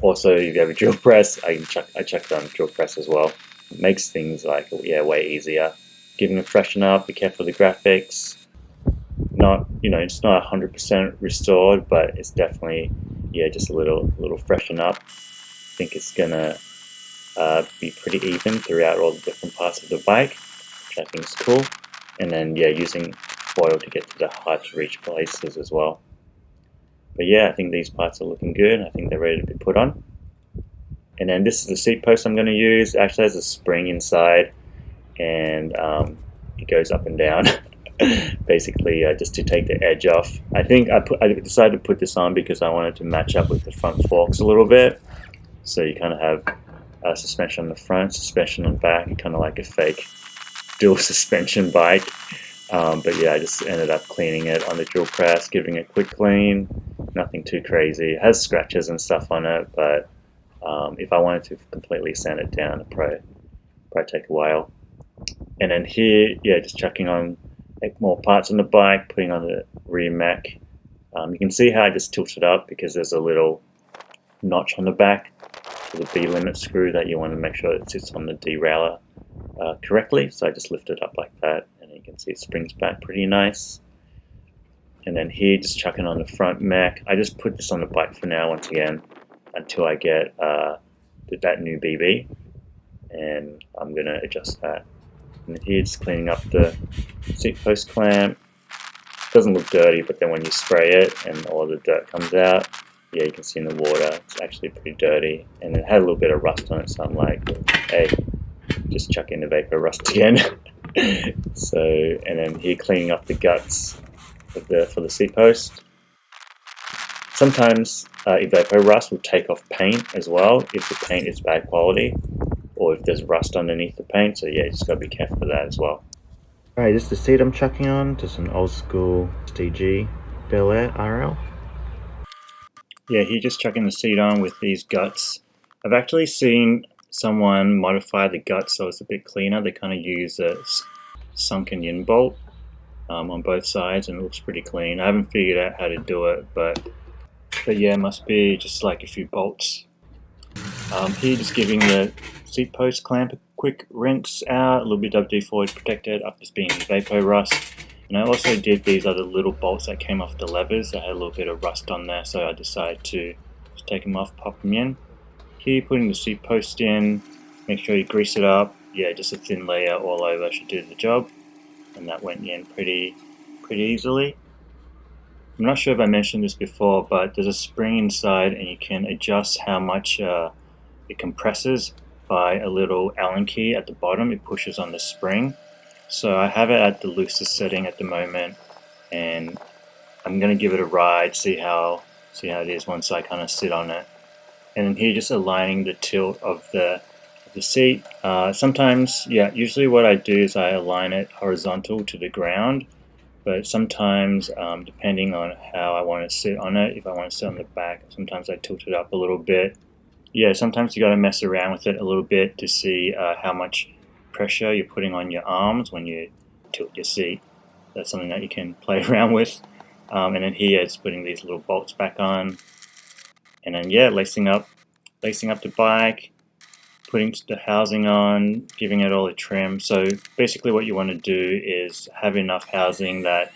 Also, if you have a drill press, I chuck it on a drill press as well. It makes things like yeah, way easier. Giving it a freshen up. Be careful with the graphics. Not, it's not 100% restored, but it's definitely yeah, just a little freshen up. I think it's gonna be pretty even throughout all the different parts of the bike, which I think is cool. And then yeah, using foil to get to the hard to reach places as well. But yeah, I think these parts are looking good. I think they're ready to be put on. And then this is the seat post I'm going to use. It actually has a spring inside, and it goes up and down. Basically, just to take the edge off. I think I decided to put this on because I wanted to match up with the front forks a little bit. So you kind of have suspension on the front, suspension on the back, kind of like a fake dual suspension bike. But yeah, I just ended up cleaning it on the drill press, giving it a quick clean. Nothing too crazy. It has scratches and stuff on it, but if I wanted to completely sand it down, it'd probably take a while. And then here, yeah, just chucking on more parts on the bike, putting on the rear mech. You can see how I just tilted up because there's a little notch on the back for the B-limit screw that you want to make sure it sits on the derailleur correctly. So I just lift it up like that, and you can see it springs back pretty nice. And then here, just chucking on the front mech. I just put this on the bike for now, once again, until I get that new BB, and I'm going to adjust that. And here, just cleaning up the seat post clamp. Doesn't look dirty, but then when you spray it and all the dirt comes out, yeah, you can see in the water, it's actually pretty dirty. And it had a little bit of rust on it, so I'm like, hey, just chuck in the vapor rust again. So, and then here, cleaning up the guts for the seat post. Sometimes vapor rust will take off paint as well if the paint is bad quality, or if there's rust underneath the paint. So yeah, you just gotta be careful with that as well. Alright, this is the seat I'm chucking on, just an old school STG derailleur RL. Yeah, here just chucking the seat on with these guts. I've actually seen someone modify the guts so it's a bit cleaner. They kind of use a sunken in bolt on both sides, and it looks pretty clean. I haven't figured out how to do it, but yeah, it must be just like a few bolts. Here, just giving the seat post clamp a quick rinse out, a little bit of WD-40 to protect it after being vapor rust. And I also did these other little bolts that came off the levers that had a little bit of rust on there, so I decided to just take them off, pop them in. Here, putting the seat post in, make sure you grease it up yeah, just a thin layer all over should do the job, and that went in pretty easily. I'm not sure if I mentioned this before, but there's a spring inside, and you can adjust how much it compresses by a little Allen key at the bottom. It pushes on the spring. So I have it at the loosest setting at the moment, and I'm gonna give it a ride, see how it is once I kind of sit on it. And then here, just aligning the tilt of the seat. Sometimes, yeah, usually what I do is I align it horizontal to the ground, but sometimes, depending on how I want to sit on it, if I want to sit on the back, sometimes I tilt it up a little bit. Yeah, sometimes you got to mess around with it a little bit to see how much pressure you're putting on your arms when you tilt your seat. That's something that you can play around with. And then here it's putting these little bolts back on, and then yeah, lacing up the bike, putting the housing on, giving it all a trim. So basically what you want to do is have enough housing that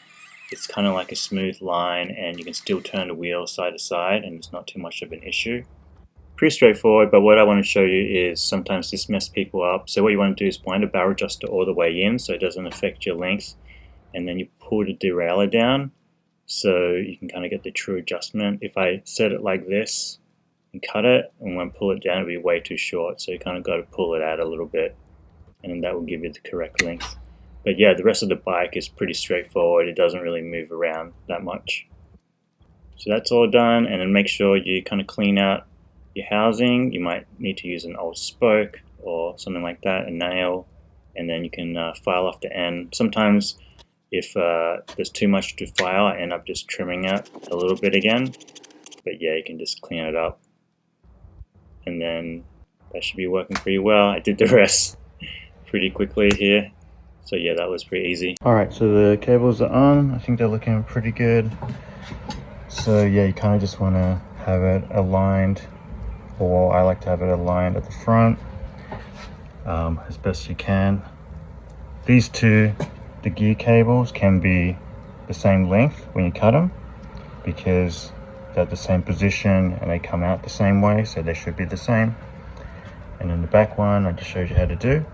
it's kind of like a smooth line and you can still turn the wheel side to side and it's not too much of an issue. Pretty straightforward, but what I want to show you is sometimes this messes people up. So what you want to do is wind the barrel adjuster all the way in so it doesn't affect your length, and then you pull the derailleur down so you can kind of get the true adjustment. If I set it like this and cut it, and when I pull it down it'll be way too short, so you kind of got to pull it out a little bit, and then that will give you the correct length. But yeah, the rest of the bike is pretty straightforward. It doesn't really move around that much. So that's all done, and then make sure you kind of clean out your housing. You might need to use an old spoke or something like that, a nail, and then you can file off the end. Sometimes if there's too much to file, I end up just trimming it a little bit again. But yeah, you can just clean it up, and then that should be working pretty well. I did the rest pretty quickly here. So yeah, that was pretty easy. Alright, so the cables are on. I think they're looking pretty good. So yeah, you kind of just want to have it aligned, or I like to have it aligned at the front as best you can. These two, the gear cables, can be the same length when you cut them because they're at the same position and they come out the same way, so they should be the same. And then the back one I just showed you how to do.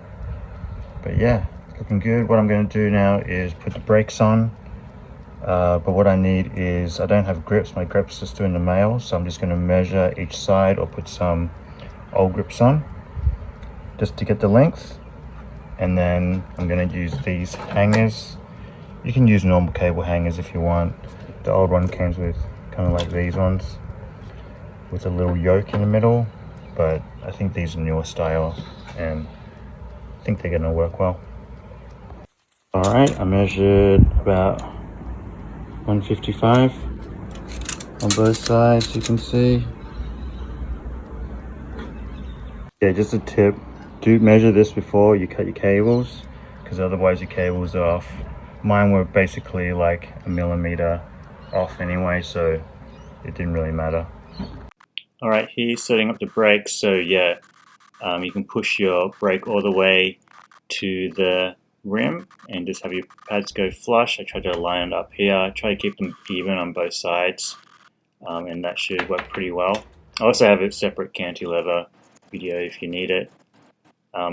But yeah, it's looking good. What I'm going to do now is put the brakes on. But what I need is, I don't have grips, my grips are still in the mail, so I'm just going to measure each side or put some old grips on just to get the length. And then I'm going to use these hangers. You can use normal cable hangers if you want. The old one comes with kind of like these ones with a little yoke in the middle, but I think these are newer style and I think they're going to work well. Alright, I measured about 155 on both sides, you can see. Yeah, just a tip, do measure this before you cut your cables, because otherwise your cables are off. Mine were basically like a millimeter off anyway, so it didn't really matter. Alright, here's setting up the brakes. So yeah, you can push your brake all the way to the rim and just have your pads go flush. I tried to line it up here, try to keep them even on both sides, and that should work pretty well. I also have a separate cantilever video if you need it.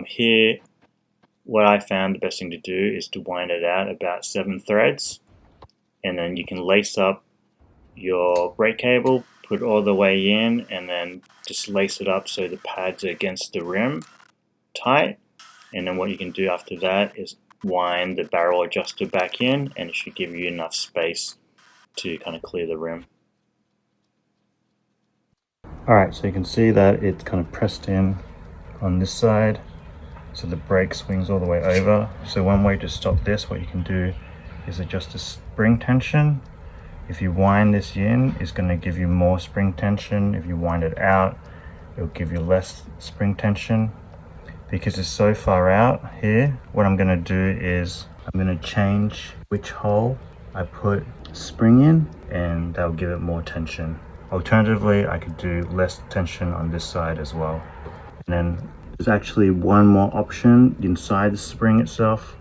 Here, what I found the best thing to do is to wind it out about 7 threads, and then you can lace up your brake cable, put it all the way in, and then just lace it up so the pads are against the rim tight. And then what you can do after that is wind the barrel adjuster back in, and it should give you enough space to kind of clear the rim. Alright, so you can see that it's kind of pressed in on this side, so the brake swings all the way over. So one way to stop this, what you can do is adjust the spring tension. If you wind this in, it's going to give you more spring tension. If you wind it out, it'll give you less spring tension. Because it's so far out here, what I'm going to do is I'm going to change which hole I put spring in, and that'll give it more tension. Alternatively, I could do less tension on this side as well. And then there's actually one more option inside the spring itself.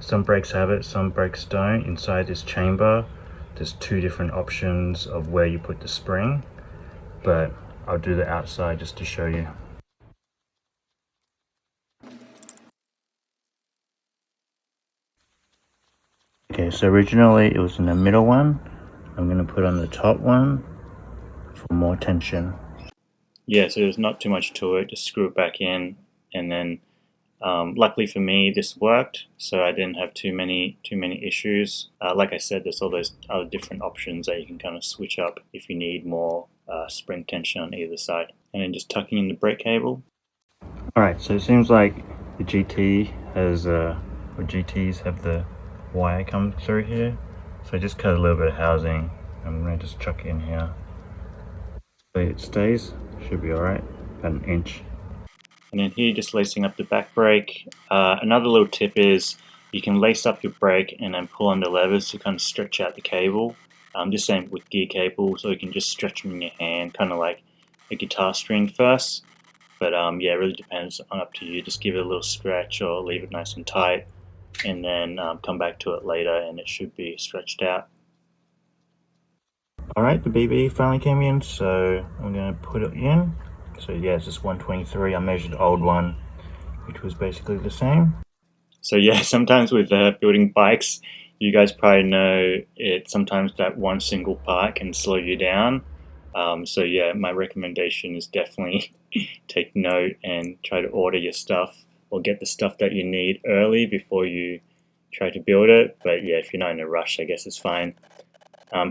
Some brakes have it, some brakes don't. Inside this chamber, there's 2 different options of where you put the spring, but I'll do the outside just to show you. Okay, so originally it was in the middle one. I'm going to put on the top one for more tension. Yeah, so there's not too much to it, just screw it back in, and then luckily for me this worked, so I didn't have too many issues. Like I said, there's all those other different options that you can kind of switch up if you need more spring tension on either side. And then just tucking in the brake cable. Alright, so it seems like the GT has, or GTs have the wire come through here. So I just cut a little bit of housing. I'm going to just chuck it in here. So it stays, should be alright, about an inch. And then here, just lacing up the back brake. Another little tip is you can lace up your brake and then pull on the levers to kind of stretch out the cable. Just same with gear cables, or you can just stretch them in your hand, kind of like a guitar string first. But yeah, it really depends on up to you. Just give it a little stretch or leave it nice and tight, and then come back to it later and it should be stretched out. Alright, the BB finally came in, so I'm going to put it in. So yeah, it's just 123. I measured the old one, which was basically the same. So yeah, sometimes with building bikes, you guys probably know it. Sometimes that one single part can slow you down. So yeah, my recommendation is definitely take note and try to order your stuff or get the stuff that you need early before you try to build it. But yeah, if you're not in a rush, I guess it's fine.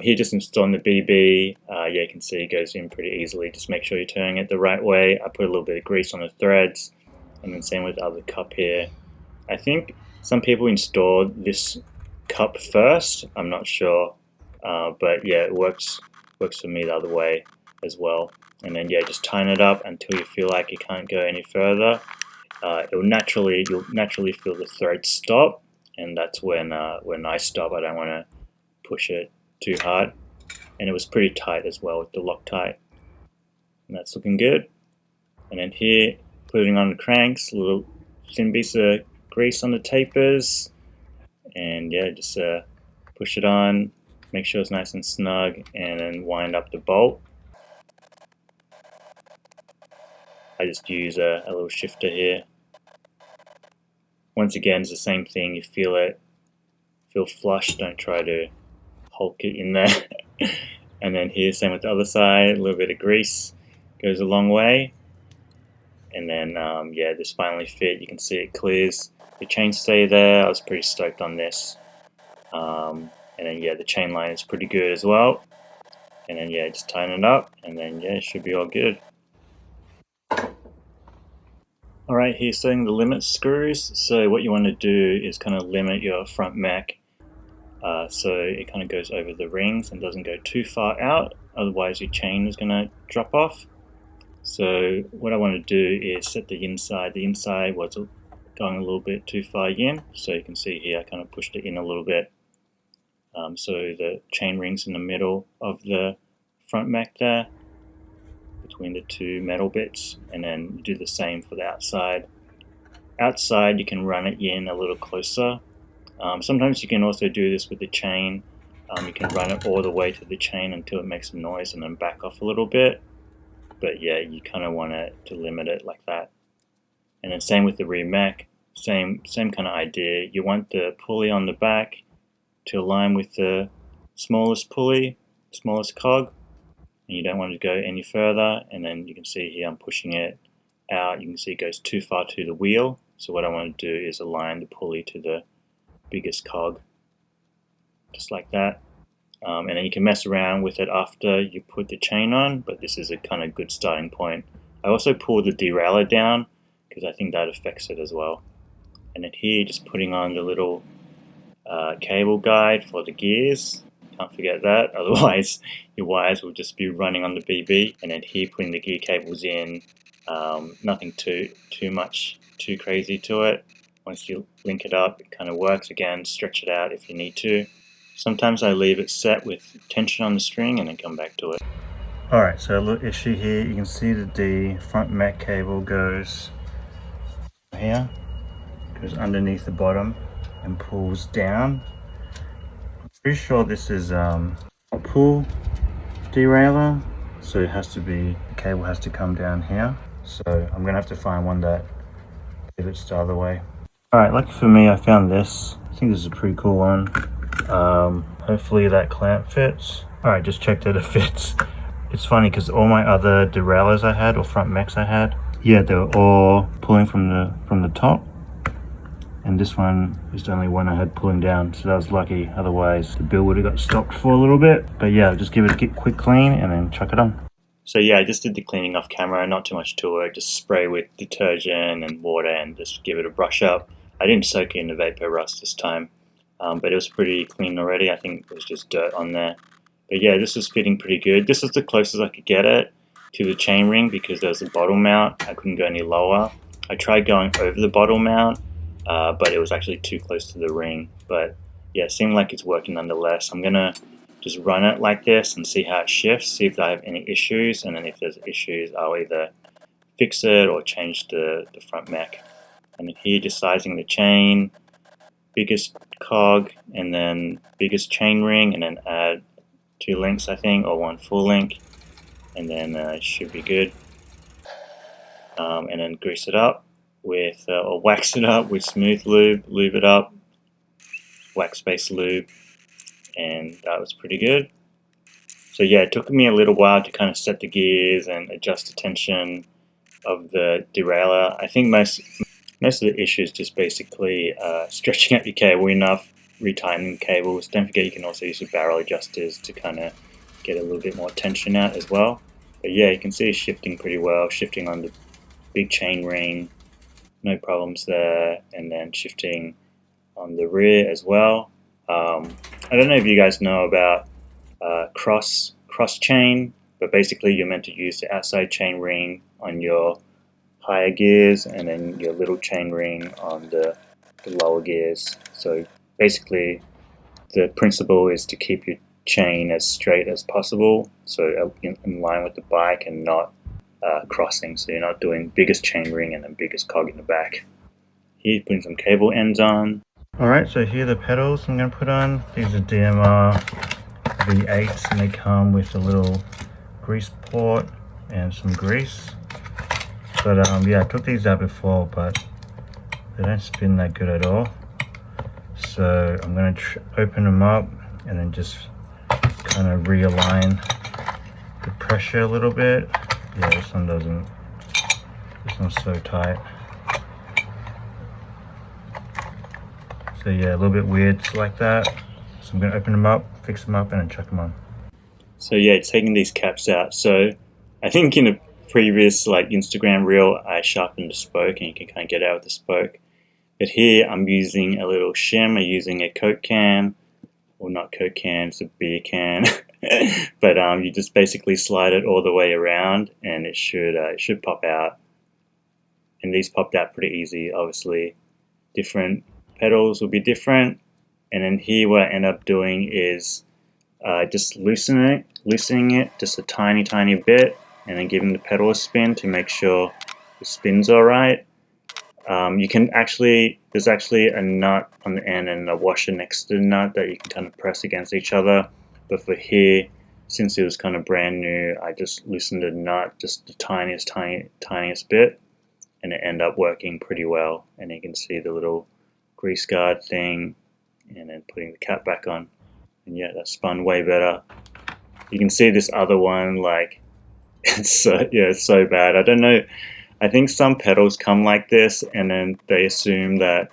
Here, just installing the BB, yeah, you can see it goes in pretty easily. Just make sure you're turning it the right way. I put a little bit of grease on the threads, and then same with the other cup here. I think some people install this cup first. I'm not sure, but yeah, it works for me the other way as well. And then yeah, just tighten it up until you feel like you can't go any further. You'll naturally feel the thread stop, and that's when I stop. I don't want to push it too hard, and it was pretty tight as well with the Loctite, and that's looking good. And then here, putting on the cranks, a little thin piece of grease on the tapers, and yeah, just push it on, make sure it's nice and snug, and then wind up the bolt. I just use a little shifter here. Once again, it's the same thing. You feel it, feel flush, don't try to hulk it in there. And then here, same with the other side, a little bit of grease goes a long way. And then yeah, this finally fit. You can see it clears the chainstay there. I was pretty stoked on this. And then yeah, the chain line is pretty good as well. And then yeah, just tighten it up, and then yeah, it should be all good. Alright, here's setting the limit screws. So what you want to do is kind of limit your front mech so it kind of goes over the rings and doesn't go too far out, otherwise your chain is going to drop off. So what I want to do is set the inside. The inside was going a little bit too far in, so you can see here I kind of pushed it in a little bit. So the chain rings in the middle of the front mech there, between the two metal bits, and then do the same for the outside. Outside you can run it in a little closer. Sometimes you can also do this with the chain. You can run it all the way to the chain until it makes a noise and then back off a little bit. But yeah, you kind of want to limit it like that. And then same with the rear mech, same kind of idea. You want the pulley on the back to align with the smallest pulley, smallest cog, and you don't want to go any further. And then you can see here I'm pushing it out. You can see it goes too far to the wheel. So what I want to do is align the pulley to the biggest cog, just like that. And then you can mess around with it after you put the chain on, but this is a kind of good starting point. I also pulled the derailleur down because I think that affects it as well. And then here, just putting on the little cable guide for the gears. Can't forget that, otherwise your wires will just be running on the BB. And then here, putting the gear cables in. Nothing too crazy to it. Once you link it up, it kind of works. Again, stretch it out if you need to. Sometimes I leave it set with tension on the string and then come back to it. Alright, so a little issue here. You can see that the front mech cable goes here, goes underneath the bottom and pulls down. I'm pretty sure this is a pull derailleur, so it has to be, the cable has to come down here. So I'm going to have to find one that pivots the other way. Alright, lucky for me I found this. I think this is a pretty cool one. Hopefully that clamp fits. Alright, just checked that it fits. It's funny because all my other derailleurs I had, or front mechs I had, yeah, they were all pulling from the top. And this one is the only one I had pulling down, so that was lucky. Otherwise, the build would have got stopped for a little bit. But yeah, just give it a quick clean and then chuck it on. So yeah, I just did the cleaning off camera, not too much tool work, just spray with detergent and water and just give it a brush up. I didn't soak it in the vapor rust this time, but it was pretty clean already. I think it was just dirt on there. But yeah, this is fitting pretty good. This is the closest I could get it to the chainring because there's a bottle mount. I couldn't go any lower. I tried going over the bottle mount, but it was actually too close to the ring. But yeah, it seemed like it's working nonetheless. I'm gonna just run it like this and see how it shifts, see if I have any issues, and then if there's issues, I'll either fix it or change the front mech. And then here, just sizing the chain, biggest cog, and then biggest chain ring, and then add 2 links, I think, or 1 full link, and then it should be good. And then grease it up with, or wax it up with smooth lube it up, wax-based lube, and that was pretty good. So yeah, it took me a little while to kind of set the gears and adjust the tension of the derailleur. I think most of the issues just basically stretching out your cable enough, retightening cables. Don't forget you can also use your barrel adjusters to kind of get a little bit more tension out as well. But yeah, you can see it's shifting pretty well, shifting on the big chain ring, no problems there, and then shifting on the rear as well. I don't know if you guys know about cross chain, but basically you're meant to use the outside chain ring on your higher gears and then your little chain ring on the lower gears. So basically the principle is to keep your chain as straight as possible, so in line with the bike and not crossing, so you're not doing biggest chain ring and then biggest cog in the back. Here, putting some cable ends on. Alright, so here are the pedals I'm going to put on. These are DMR V8s and they come with a little grease port and some grease. But yeah, I took these out before, but they don't spin that good at all. So I'm going to open them up and then just kind of realign the pressure a little bit. Yeah, this one's so tight. So yeah, a little bit weird like that. So I'm going to open them up, fix them up, and then chuck them on. So yeah, taking these caps out. So I think in a previous like Instagram reel, I sharpened the spoke, and you can kind of get out with the spoke. But here I'm using a little shim. I'm using a Coke can, or not Coke can, it's a beer can. But you just basically slide it all the way around, and it should pop out. And these popped out pretty easy. Obviously, different pedals will be different. And then here, what I end up doing is just loosening it just a tiny bit, and then giving the pedal a spin to make sure the spin's all right. You can there's actually a nut on the end and a washer next to the nut that you can kind of press against each other. But for here, since it was kind of brand new, I just loosened the nut just the tiniest bit, and it ended up working pretty well. And you can see the little grease guard thing, and then putting the cap back on. And yeah, that spun way better. You can see this other one, like, it's so bad. I don't know. I think some pedals come like this, and then they assume that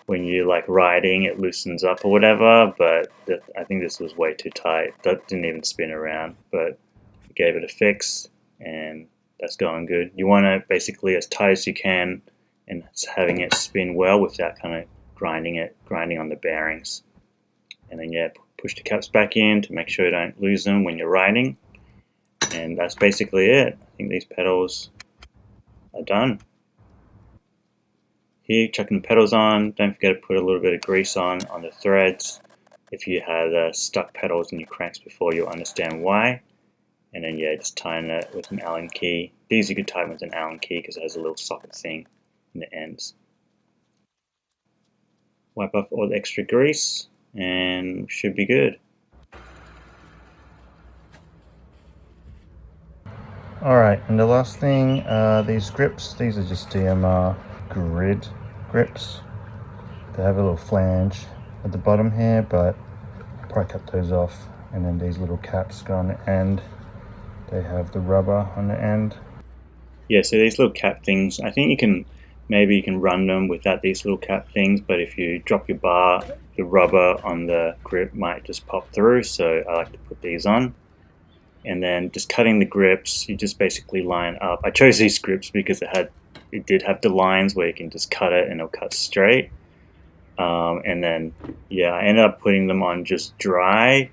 when you're like riding, it loosens up or whatever. But I think this was way too tight. That didn't even spin around. But I gave it a fix, and that's going good. You want it basically as tight as you can, and having it spin well without kind of grinding on the bearings. And then yeah, push the caps back in to make sure you don't lose them when you're riding. And that's basically it. I think these pedals are done. Here, chucking the pedals on. Don't forget to put a little bit of grease on the threads. If you had stuck pedals in your cranks before, you'll understand why. And then yeah, just tying it with an Allen key. These you could tighten with an Allen key because it has a little socket thing in the ends. Wipe off all the extra grease and should be good. Alright, and the last thing, these grips. These are just DMR grid grips. They have a little flange at the bottom here, but probably cut those off. And then these little caps go on the end. They have the rubber on the end. Yeah, so these little cap things, I think maybe you can run them without these little cap things, but if you drop your bar, the rubber on the grip might just pop through, so I like to put these on. And then just cutting the grips, you just basically line up. I chose these grips because it did have the lines where you can just cut it and it'll cut straight. And then, yeah, I ended up putting them on just dry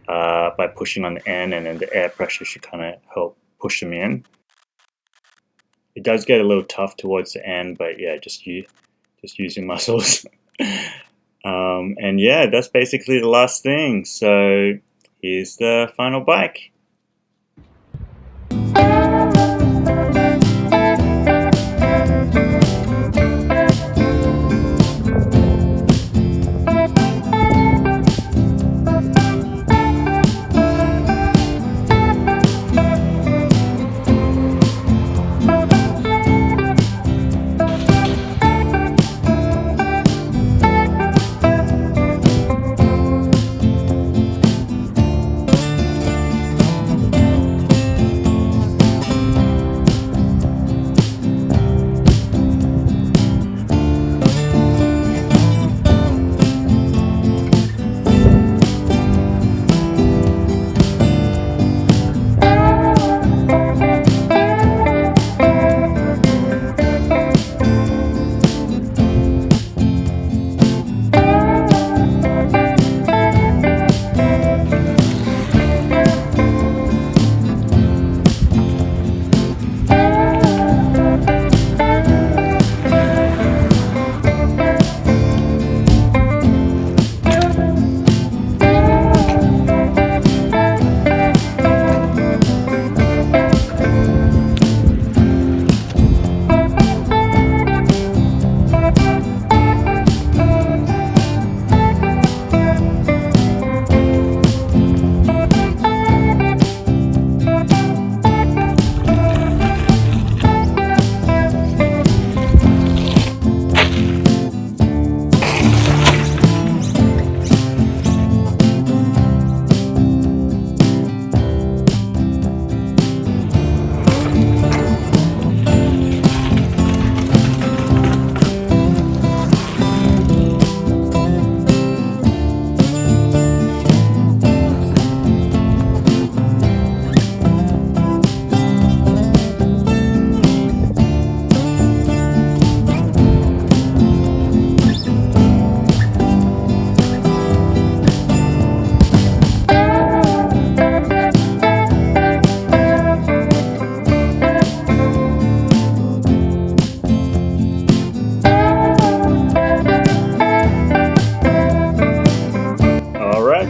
by pushing on the end, and then the air pressure should kind of help push them in. It does get a little tough towards the end, but yeah, just use your muscles. And yeah, that's basically the last thing. So here's the final bike.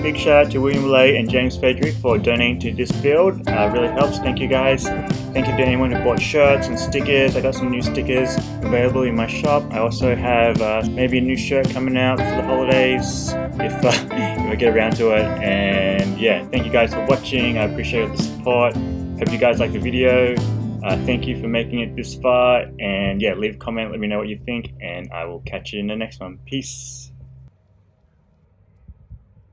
Big shout out to William Lay and James Frederick for donating to this build. Really helps. Thank you guys. Thank you to anyone who bought shirts and stickers. I got some new stickers available in my shop. I also have maybe a new shirt coming out for the holidays if I get around to it. And yeah, thank you guys for watching. I appreciate all the support. Hope you guys like the video. Thank you for making it this far. And yeah, leave a comment. Let me know what you think. And I will catch you in the next one. Peace.